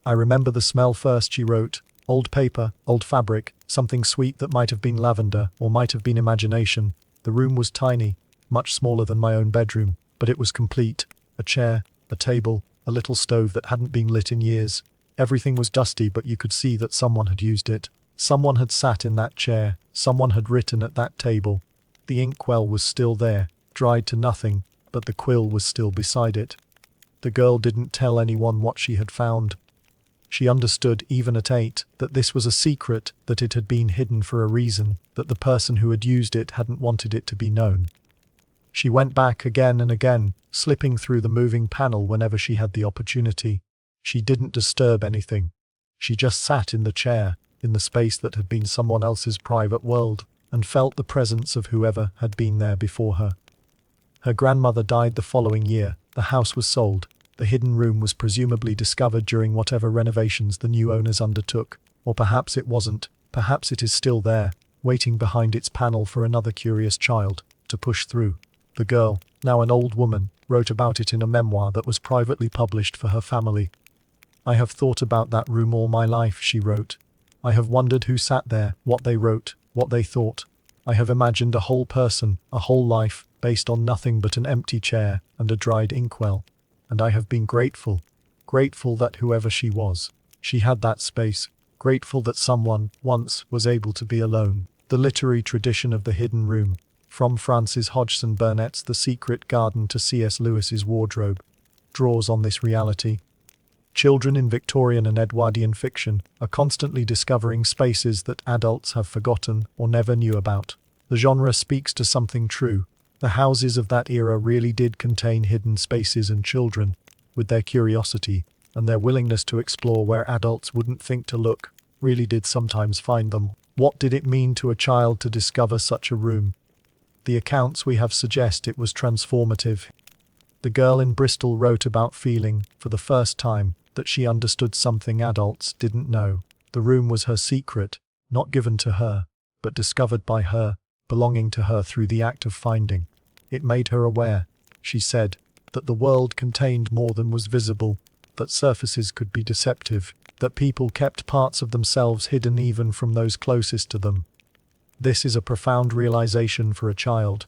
"I remember the smell first," she wrote. "Old paper, old fabric, something sweet that might have been lavender or might have been imagination. The room was tiny, much smaller than my own bedroom, but it was complete. A chair, a table, a little stove that hadn't been lit in years. Everything was dusty, but you could see that someone had used it. Someone had sat in that chair, someone had written at that table. The inkwell was still there, dried to nothing, but the quill was still beside it." The girl didn't tell anyone what she had found. She understood, even at 8, that this was a secret, that it had been hidden for a reason, that the person who had used it hadn't wanted it to be known. She went back again and again, slipping through the moving panel whenever she had the opportunity. She didn't disturb anything. She just sat in the chair, in the space that had been someone else's private world, and felt the presence of whoever had been there before her. Her grandmother died the following year. The house was sold. The hidden room was presumably discovered during whatever renovations the new owners undertook. Or perhaps it wasn't. Perhaps it is still there, waiting behind its panel for another curious child to push through. The girl, now an old woman, wrote about it in a memoir that was privately published for her family. "I have thought about that room all my life," she wrote. "I have wondered who sat there, what they wrote, what they thought. I have imagined a whole person, a whole life, based on nothing but an empty chair and a dried inkwell. And I have been grateful that whoever she was, she had that space, grateful that someone, once, was able to be alone." The literary tradition of the hidden room, from Frances Hodgson Burnett's The Secret Garden to C.S. Lewis's Wardrobe, draws on this reality. Children in Victorian and Edwardian fiction are constantly discovering spaces that adults have forgotten or never knew about. The genre speaks to something true. The houses of that era really did contain hidden spaces, and children, with their curiosity and their willingness to explore where adults wouldn't think to look, really did sometimes find them. What did it mean to a child to discover such a room? The accounts we have suggest it was transformative. The girl in Bristol wrote about feeling, for the first time, that she understood something adults didn't know. The room was her secret, not given to her, but discovered by her, belonging to her through the act of finding. It made her aware, she said, that the world contained more than was visible, that surfaces could be deceptive, that people kept parts of themselves hidden even from those closest to them. This is a profound realization for a child.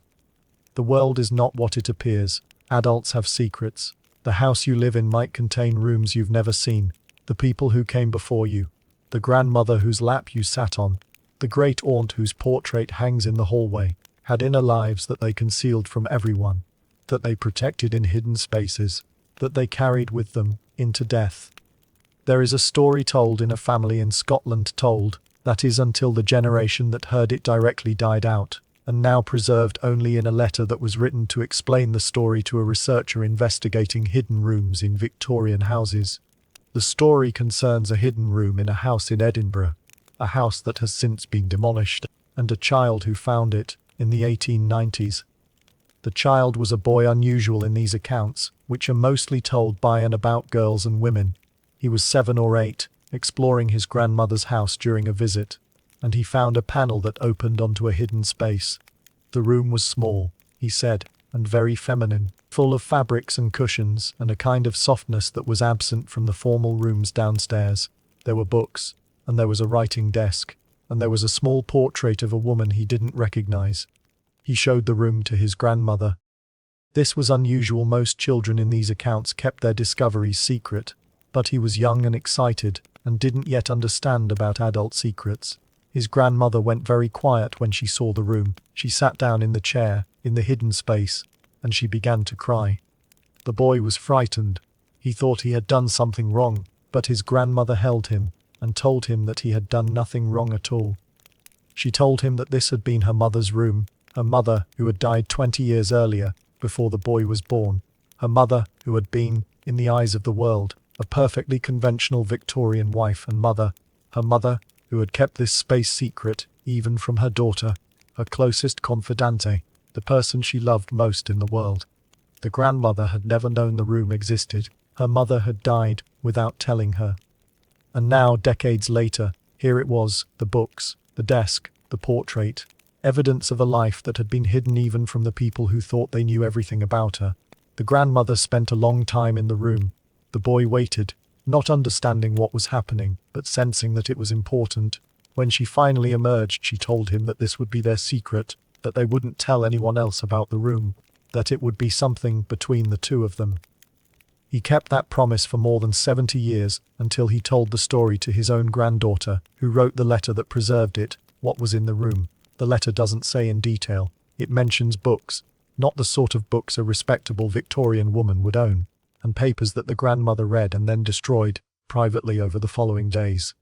The world is not what it appears. Adults have secrets. The house you live in might contain rooms you've never seen, the people who came before you, the grandmother whose lap you sat on, the great aunt whose portrait hangs in the hallway, had inner lives that they concealed from everyone, that they protected in hidden spaces, that they carried with them into death. There is a story told in a family in Scotland, told, that is, until the generation that heard it directly died out, and now preserved only in a letter that was written to explain the story to a researcher investigating hidden rooms in Victorian houses. The story concerns a hidden room in a house in Edinburgh, a house that has since been demolished, and a child who found it in the 1890s. The child was a boy unusual in these accounts, which are mostly told by and about girls and women. He was 7 or 8, exploring his grandmother's house during a visit, and he found a panel that opened onto a hidden space. The room was small, he said, and very feminine, full of fabrics and cushions and a kind of softness that was absent from the formal rooms downstairs. There were books, and there was a writing desk, and there was a small portrait of a woman he didn't recognize. He showed the room to his grandmother. This was unusual. Most children in these accounts kept their discoveries secret, but he was young and excited, and didn't yet understand about adult secrets. His grandmother went very quiet when she saw the room. She sat down in the chair, in the hidden space, and she began to cry. The boy was frightened. He thought he had done something wrong, but his grandmother held him, and told him that he had done nothing wrong at all. She told him that this had been her mother's room, her mother who had died 20 years earlier, before the boy was born. Her mother who had been, in the eyes of the world, a perfectly conventional Victorian wife and mother. Her mother who had kept this space secret, even from her daughter, her closest confidante, the person she loved most in the world. The grandmother had never known the room existed. Her mother had died without telling her. And now, decades later, here it was, the books, the desk, the portrait, evidence of a life that had been hidden even from the people who thought they knew everything about her. The grandmother spent a long time in the room. The boy waited, not understanding what was happening, but sensing that it was important. When she finally emerged, she told him that this would be their secret, that they wouldn't tell anyone else about the room, that it would be something between the two of them. He kept that promise for more than 70 years, until he told the story to his own granddaughter, who wrote the letter that preserved it. What was in the room? The letter doesn't say in detail. It mentions books, not the sort of books a respectable Victorian woman would own, and papers that the grandmother read and then destroyed, privately over the following days.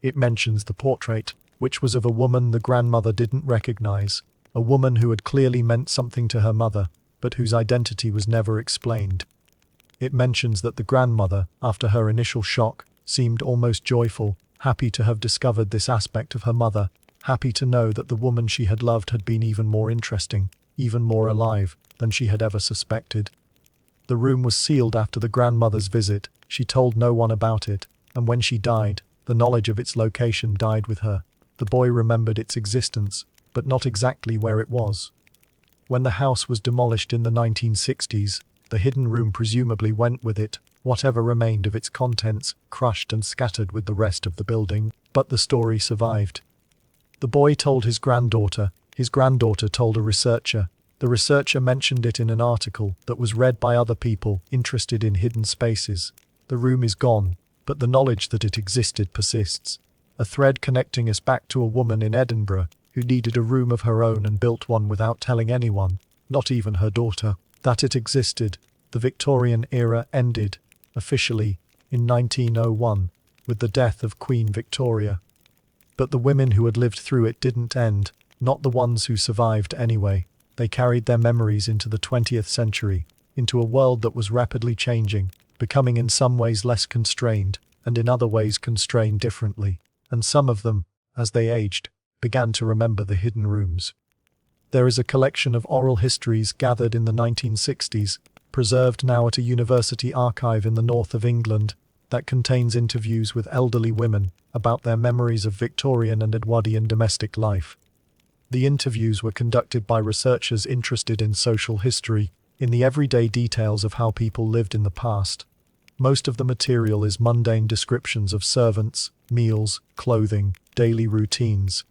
It mentions the portrait, which was of a woman the grandmother didn't recognize, a woman who had clearly meant something to her mother, but whose identity was never explained. It mentions that the grandmother, after her initial shock, seemed almost joyful, happy to have discovered this aspect of her mother, happy to know that the woman she had loved had been even more interesting, even more alive, than she had ever suspected. The room was sealed after the grandmother's visit. She told no one about it, and when she died, the knowledge of its location died with her. The boy remembered its existence, but not exactly where it was. When the house was demolished in the 1960s, the hidden room presumably went with it, whatever remained of its contents, crushed and scattered with the rest of the building, but the story survived. The boy told his granddaughter told a researcher. The researcher mentioned it in an article that was read by other people interested in hidden spaces. The room is gone, but the knowledge that it existed persists. A thread connecting us back to a woman in Edinburgh who needed a room of her own and built one without telling anyone, not even her daughter, that it existed. The Victorian era ended, officially, in 1901, with the death of Queen Victoria. But the women who had lived through it didn't end, not the ones who survived anyway. They carried their memories into the 20th century, into a world that was rapidly changing, becoming in some ways less constrained, and in other ways constrained differently. And some of them, as they aged, began to remember the hidden rooms. There is a collection of oral histories gathered in the 1960s, preserved now at a university archive in the north of England, that contains interviews with elderly women about their memories of Victorian and Edwardian domestic life. The interviews were conducted by researchers interested in social history, in the everyday details of how people lived in the past. Most of the material is mundane descriptions of servants, meals, clothing, daily routines,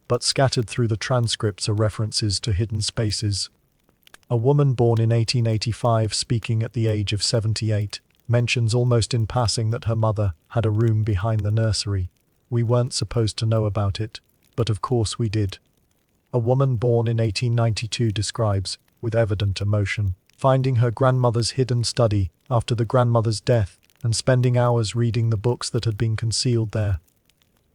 but scattered through the transcripts are references to hidden spaces. A woman born in 1885, speaking at the age of 78, mentions almost in passing that her mother had a room behind the nursery. We weren't supposed to know about it, but of course we did. A woman born in 1892 describes, with evident emotion, finding her grandmother's hidden study after the grandmother's death and spending hours reading the books that had been concealed there.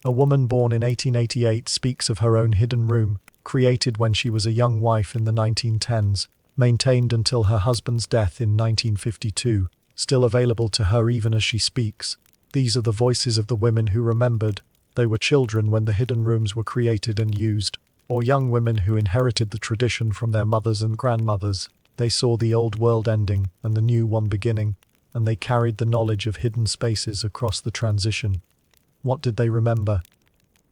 A woman born in 1888 speaks of her own hidden room, created when she was a young wife in the 1910s, maintained until her husband's death in 1952, still available to her even as she speaks. These are the voices of the women who remembered. They were children when the hidden rooms were created and used, or young women who inherited the tradition from their mothers and grandmothers. They saw the old world ending and the new one beginning, and they carried the knowledge of hidden spaces across the transition. What did they remember?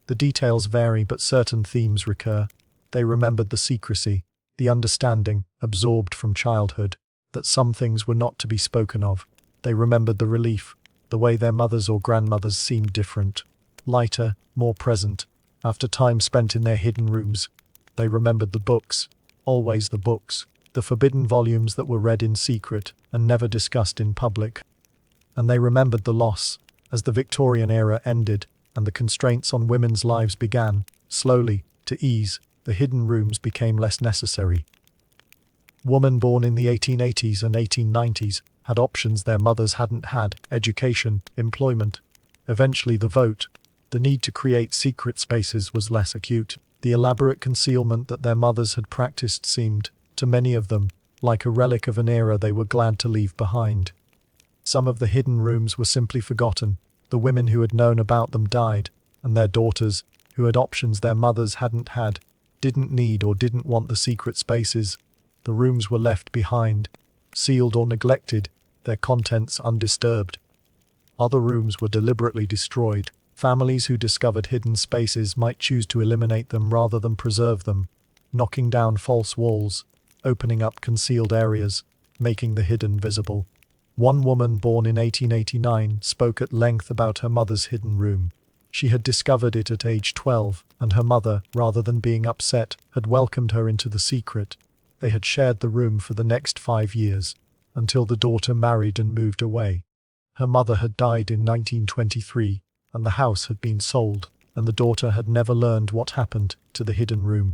The details vary, but certain themes recur. They remembered the secrecy, The understanding, absorbed from childhood, that some things were not to be spoken of. They remembered the relief, the way their mothers or grandmothers seemed different, lighter, more present, after time spent in their hidden rooms. They remembered the books, always the books, the forbidden volumes that were read in secret and never discussed in public. And they remembered the loss, as the Victorian era ended and the constraints on women's lives began, slowly, to ease. The hidden rooms became less necessary. Women born in the 1880s and 1890s had options their mothers hadn't had: education, employment, eventually the vote. The need to create secret spaces was less acute. The elaborate concealment that their mothers had practiced seemed, to many of them, like a relic of an era they were glad to leave behind. Some of the hidden rooms were simply forgotten. The women who had known about them died, and their daughters, who had options their mothers hadn't had, didn't need or didn't want the secret spaces. The rooms were left behind, sealed or neglected, their contents undisturbed. Other rooms were deliberately destroyed. Families who discovered hidden spaces might choose to eliminate them rather than preserve them, knocking down false walls, opening up concealed areas, making the hidden visible. One woman born in 1889 spoke at length about her mother's hidden room. She had discovered it at age 12, and her mother, rather than being upset, had welcomed her into the secret. They had shared the room for the next 5 years, until the daughter married and moved away. Her mother had died in 1923, and the house had been sold, and the daughter had never learned what happened to the hidden room.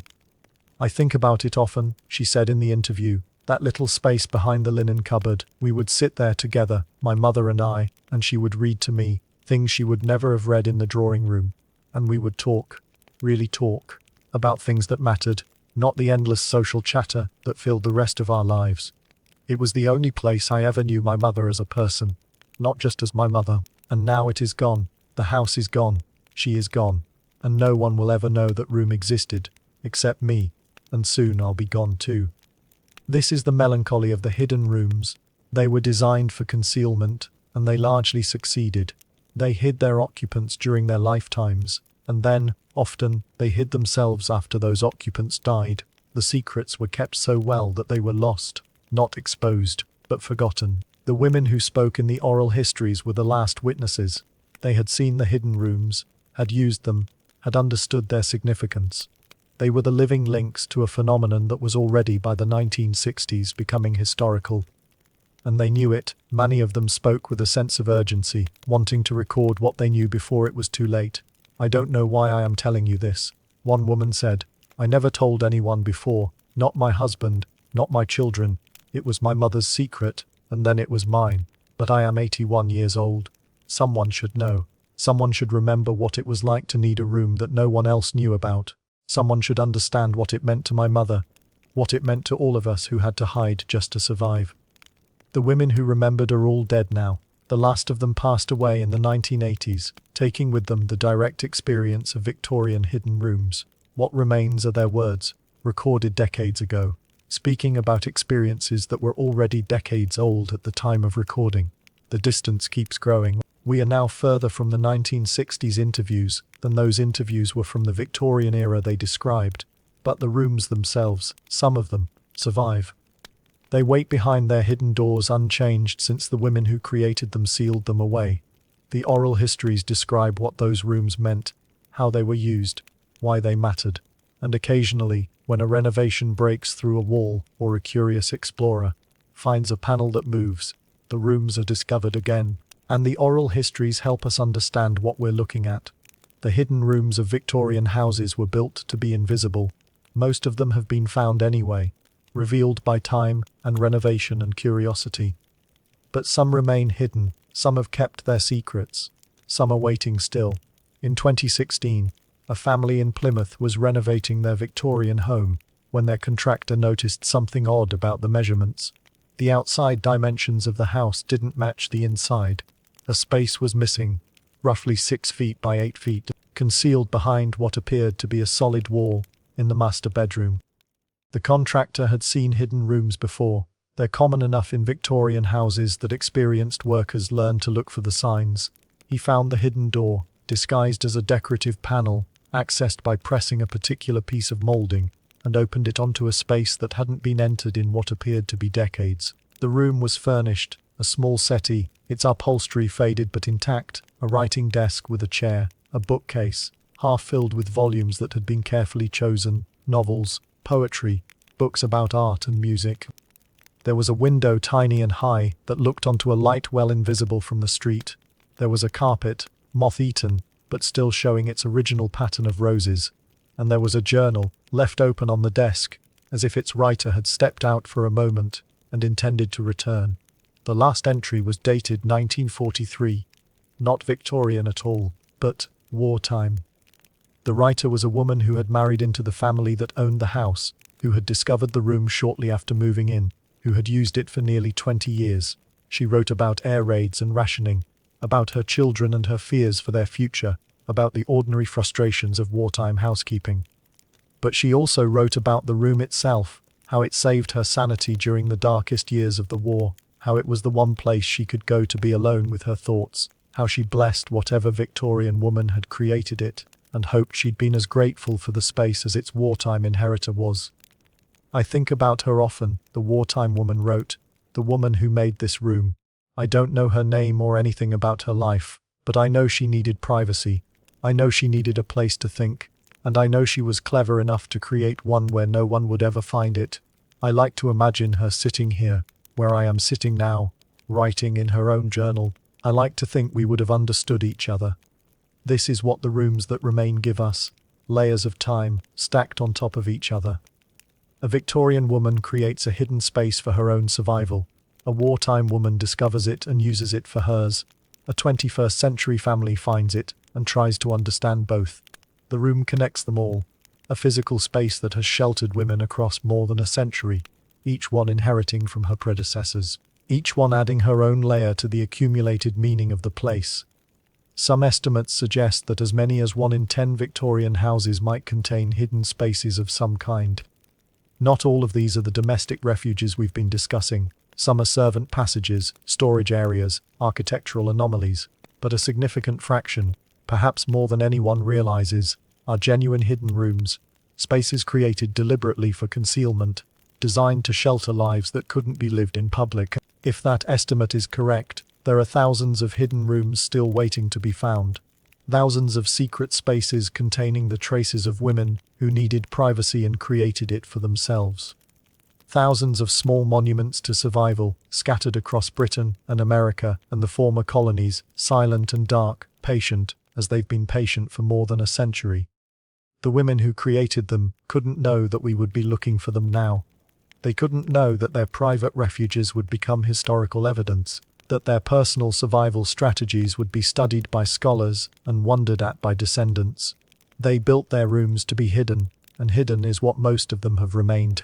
"I think about it often," she said in the interview. "That little space behind the linen cupboard. We would sit there together, my mother and I, and she would read to me things she would never have read in the drawing room. And we would talk, really talk, about things that mattered, not the endless social chatter that filled the rest of our lives. It was the only place I ever knew my mother as a person, not just as my mother. And now it is gone. The house is gone. She is gone. And no one will ever know that room existed, except me. And soon I'll be gone too." This is the melancholy of the hidden rooms. They were designed for concealment, and they largely succeeded. They hid their occupants during their lifetimes, and then, often, they hid themselves after those occupants died. The secrets were kept so well that they were lost, not exposed, but forgotten. The women who spoke in the oral histories were the last witnesses. They had seen the hidden rooms, had used them, had understood their significance. They were the living links to a phenomenon that was already by the 1960s becoming historical. And they knew it. Many of them spoke with a sense of urgency, wanting to record what they knew before it was too late. "I don't know why I am telling you this," one woman said. "I never told anyone before, not my husband, not my children. It was my mother's secret, and then it was mine. But I am 81 years old. Someone should know. Someone should remember what it was like to need a room that no one else knew about. Someone should understand what it meant to my mother, what it meant to all of us who had to hide just to survive." The women who remembered are all dead now. The last of them passed away in the 1980s, taking with them the direct experience of Victorian hidden rooms. What remains are their words, recorded decades ago, speaking about experiences that were already decades old at the time of recording. The distance keeps growing. We are now further from the 1960s interviews than those interviews were from the Victorian era they described. But the rooms themselves, some of them, survive. They wait behind their hidden doors unchanged since the women who created them sealed them away. The oral histories describe what those rooms meant, how they were used, why they mattered. And occasionally, when a renovation breaks through a wall or a curious explorer finds a panel that moves, the rooms are discovered again. And the oral histories help us understand what we're looking at. The hidden rooms of Victorian houses were built to be invisible. Most of them have been found anyway, revealed by time and renovation and curiosity. But some remain hidden, some have kept their secrets, some are waiting still. In 2016, a family in Plymouth was renovating their Victorian home when their contractor noticed something odd about the measurements. The outside dimensions of the house didn't match the inside. A space was missing, roughly 6 feet by 8 feet, concealed behind what appeared to be a solid wall in the master bedroom. The contractor had seen hidden rooms before. They're common enough in Victorian houses that experienced workers learn to look for the signs. He found the hidden door, disguised as a decorative panel, accessed by pressing a particular piece of molding. and opened it onto a space that hadn't been entered in what appeared to be decades. The room was furnished, a small settee, its upholstery faded but intact, a writing desk with a chair, a bookcase, half filled with volumes that had been carefully chosen, novels, poetry, books about art and music. There was a window tiny and high that looked onto a light well invisible from the street. There was a carpet, moth-eaten, but still showing its original pattern of roses. And there was a journal, left open on the desk, as if its writer had stepped out for a moment and intended to return. The last entry was dated 1943. Not Victorian at all, but wartime. The writer was a woman who had married into the family that owned the house, who had discovered the room shortly after moving in, who had used it for nearly 20 years. She wrote about air raids and rationing, about her children and her fears for their future, about the ordinary frustrations of wartime housekeeping. But she also wrote about the room itself, how it saved her sanity during the darkest years of the war, how it was the one place she could go to be alone with her thoughts, how she blessed whatever Victorian woman had created it, and hoped she'd been as grateful for the space as its wartime inheritor was. I think about her often, the wartime woman wrote, the woman who made this room. I don't know her name or anything about her life, but I know she needed privacy. I know she needed a place to think, and I know she was clever enough to create one where no one would ever find it. I like to imagine her sitting here, where I am sitting now, writing in her own journal. I like to think we would have understood each other. This is what the rooms that remain give us, layers of time, stacked on top of each other. A Victorian woman creates a hidden space for her own survival. A wartime woman discovers it and uses it for hers. A 21st century family finds it and tries to understand both. The room connects them all. A physical space that has sheltered women across more than a century, each one inheriting from her predecessors, each one adding her own layer to the accumulated meaning of the place. Some estimates suggest that as many as 1 in 10 Victorian houses might contain hidden spaces of some kind. Not all of these are the domestic refuges we've been discussing. Some are servant passages, storage areas, architectural anomalies, but a significant fraction, perhaps more than anyone realizes, are genuine hidden rooms, spaces created deliberately for concealment, designed to shelter lives that couldn't be lived in public. If that estimate is correct, there are thousands of hidden rooms still waiting to be found. Thousands of secret spaces containing the traces of women who needed privacy and created it for themselves. Thousands of small monuments to survival, scattered across Britain and America and the former colonies, silent and dark, patient, as they've been patient for more than a century. The women who created them couldn't know that we would be looking for them now. They couldn't know that their private refuges would become historical evidence, that their personal survival strategies would be studied by scholars and wondered at by descendants. They built their rooms to be hidden, and hidden is what most of them have remained.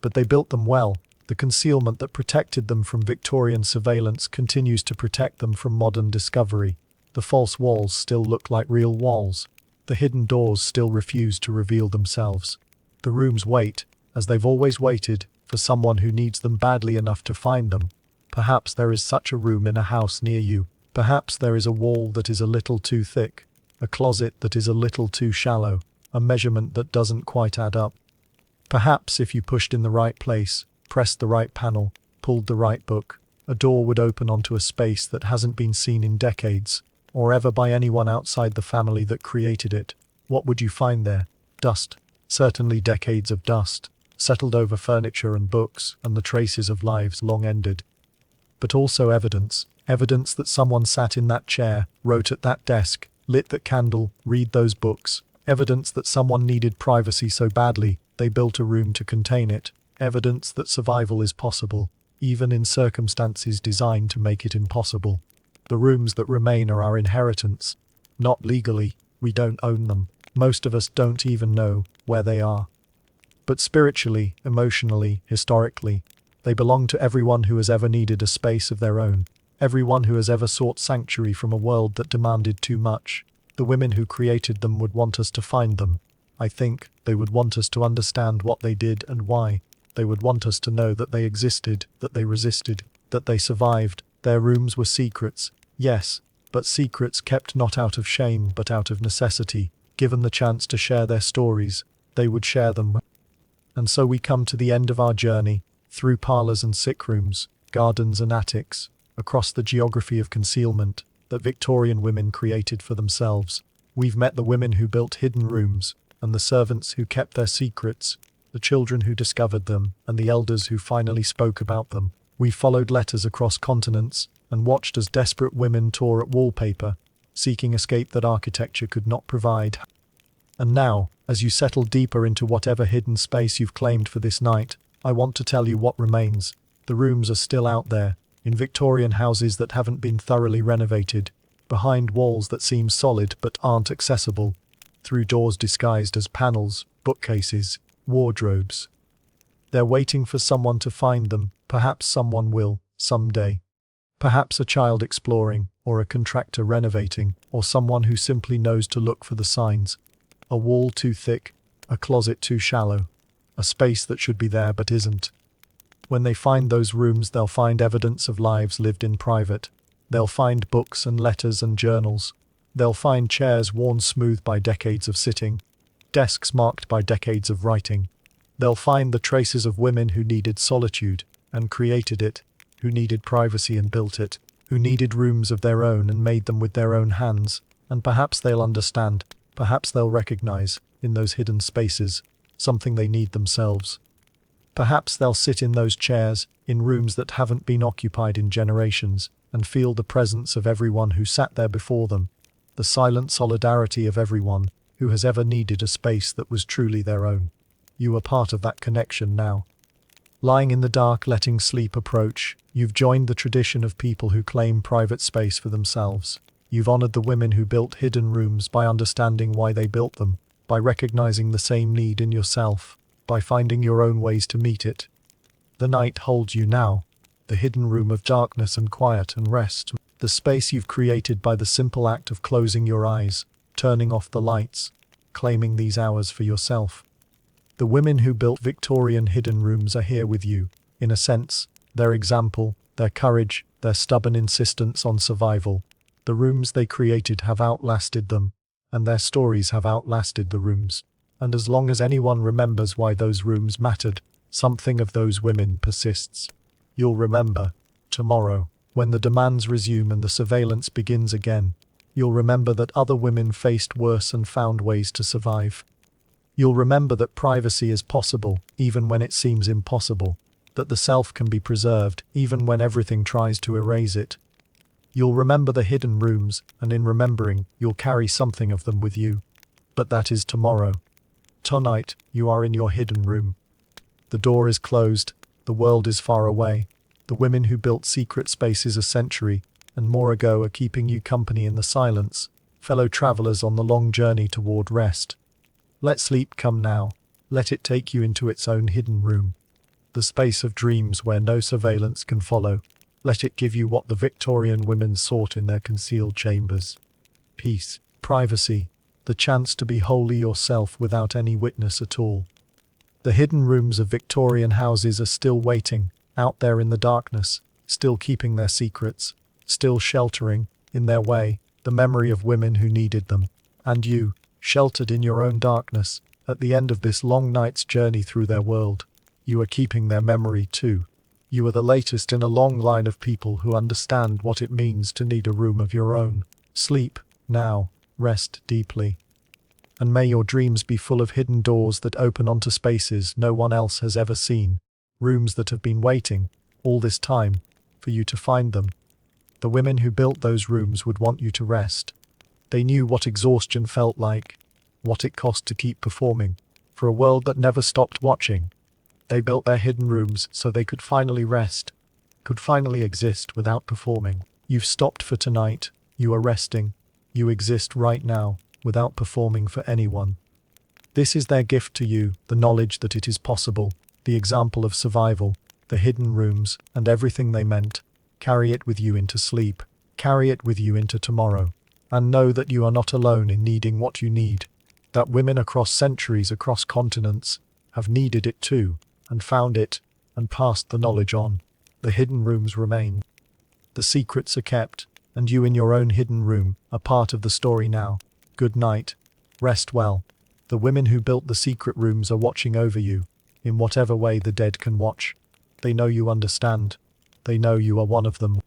But they built them well. The concealment that protected them from Victorian surveillance continues to protect them from modern discovery. The false walls still look like real walls. The hidden doors still refuse to reveal themselves. The rooms wait, as they've always waited, for someone who needs them badly enough to find them. Perhaps there is such a room in a house near you. Perhaps there is a wall that is a little too thick, a closet that is a little too shallow, a measurement that doesn't quite add up. Perhaps if you pushed in the right place, pressed the right panel, pulled the right book, a door would open onto a space that hasn't been seen in decades, or ever by anyone outside the family that created it. What would you find there? Dust. Certainly decades of dust, settled over furniture and books, and the traces of lives long ended. But also evidence that someone sat in that chair, wrote at that desk, lit that candle, read those books. Evidence that someone needed privacy so badly, they built a room to contain it. Evidence that survival is possible, even in circumstances designed to make it impossible. The rooms that remain are our inheritance. Not legally, we don't own them. Most of us don't even know where they are. But spiritually, emotionally, historically, they belong to everyone who has ever needed a space of their own. Everyone who has ever sought sanctuary from a world that demanded too much. The women who created them would want us to find them. I think they would want us to understand what they did and why. They would want us to know that they existed, that they resisted, that they survived. Their rooms were secrets, yes, but secrets kept not out of shame but out of necessity. Given the chance to share their stories, they would share them. And so we come to the end of our journey, through parlours and sick rooms, gardens and attics, across the geography of concealment that Victorian women created for themselves. We've met the women who built hidden rooms, and the servants who kept their secrets, the children who discovered them, and the elders who finally spoke about them. We followed letters across continents, and watched as desperate women tore at wallpaper, seeking escape that architecture could not provide. And now, as you settle deeper into whatever hidden space you've claimed for this night, I want to tell you what remains. The rooms are still out there, in Victorian houses that haven't been thoroughly renovated, behind walls that seem solid but aren't accessible, through doors disguised as panels, bookcases, wardrobes. They're waiting for someone to find them. Perhaps someone will, someday. Perhaps a child exploring, or a contractor renovating, or someone who simply knows to look for the signs. A wall too thick, a closet too shallow, a space that should be there but isn't. When they find those rooms, they'll find evidence of lives lived in private. They'll find books and letters and journals. They'll find chairs worn smooth by decades of sitting, desks marked by decades of writing. They'll find the traces of women who needed solitude and created it, who needed privacy and built it, who needed rooms of their own and made them with their own hands. And perhaps they'll understand, perhaps they'll recognize, in those hidden spaces, something they need themselves. Perhaps they'll sit in those chairs, in rooms that haven't been occupied in generations, and feel the presence of everyone who sat there before them, the silent solidarity of everyone who has ever needed a space that was truly their own. You are part of that connection now. Lying in the dark, letting sleep approach, you've joined the tradition of people who claim private space for themselves. You've honored the women who built hidden rooms by understanding why they built them, by recognizing the same need in yourself, by finding your own ways to meet it. The night holds you now, the hidden room of darkness and quiet and rest, the space you've created by the simple act of closing your eyes, turning off the lights, claiming these hours for yourself. The women who built Victorian hidden rooms are here with you. In a sense, their example, their courage, their stubborn insistence on survival. The rooms they created have outlasted them, and their stories have outlasted the rooms. And as long as anyone remembers why those rooms mattered, something of those women persists. You'll remember, tomorrow, when the demands resume and the surveillance begins again, you'll remember that other women faced worse and found ways to survive. You'll remember that privacy is possible, even when it seems impossible, that the self can be preserved, even when everything tries to erase it. You'll remember the hidden rooms, and in remembering, you'll carry something of them with you. But that is tomorrow. Tonight, you are in your hidden room. The door is closed, the world is far away. The women who built secret spaces a century and more ago are keeping you company in the silence, fellow travelers on the long journey toward rest. Let sleep come now. Let it take you into its own hidden room. The space of dreams where no surveillance can follow. Let it give you what the Victorian women sought in their concealed chambers. Peace, privacy, the chance to be wholly yourself without any witness at all. The hidden rooms of Victorian houses are still waiting, out there in the darkness, still keeping their secrets, still sheltering, in their way, the memory of women who needed them. And you, sheltered in your own darkness, at the end of this long night's journey through their world, you are keeping their memory too. You are the latest in a long line of people who understand what it means to need a room of your own. Sleep, now, rest deeply. And may your dreams be full of hidden doors that open onto spaces no one else has ever seen. Rooms that have been waiting, all this time, for you to find them. The women who built those rooms would want you to rest. They knew what exhaustion felt like, what it cost to keep performing, for a world that never stopped watching. They built their hidden rooms so they could finally rest, could finally exist without performing. You've stopped for tonight, you are resting, you exist right now, without performing for anyone. This is their gift to you, the knowledge that it is possible, the example of survival, the hidden rooms, and everything they meant. Carry it with you into sleep, carry it with you into tomorrow, and know that you are not alone in needing what you need, that women across centuries, across continents, have needed it too, and found it, and passed the knowledge on. The hidden rooms remain. The secrets are kept, and you in your own hidden room are part of the story now. Good night. Rest well. The women who built the secret rooms are watching over you. in whatever way the dead can watch. They know you understand. They know you are one of them.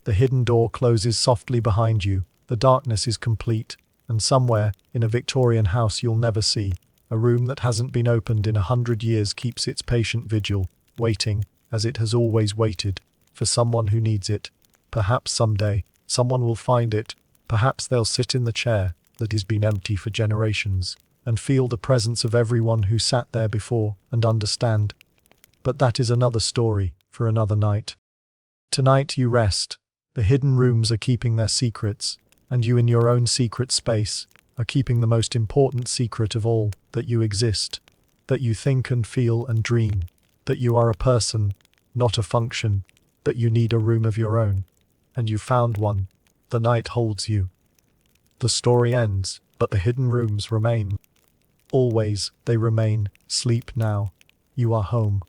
The hidden door closes softly behind you, the darkness is complete, and somewhere, in a Victorian house you'll never see, a room that hasn't been opened in 100 years keeps its patient vigil, waiting, as it has always waited, for someone who needs it. Perhaps someday, someone will find it. Perhaps they'll sit in the chair that has been empty for generations, and feel the presence of everyone who sat there before, and understand. But that is another story, for another night. Tonight you rest. The hidden rooms are keeping their secrets, and you in your own secret space are keeping the most important secret of all, that you exist, that you think and feel and dream, that you are a person, not a function, that you need a room of your own. And you found one. The night holds you. The story ends, but the hidden rooms remain. Always, they remain. Sleep now. You are home.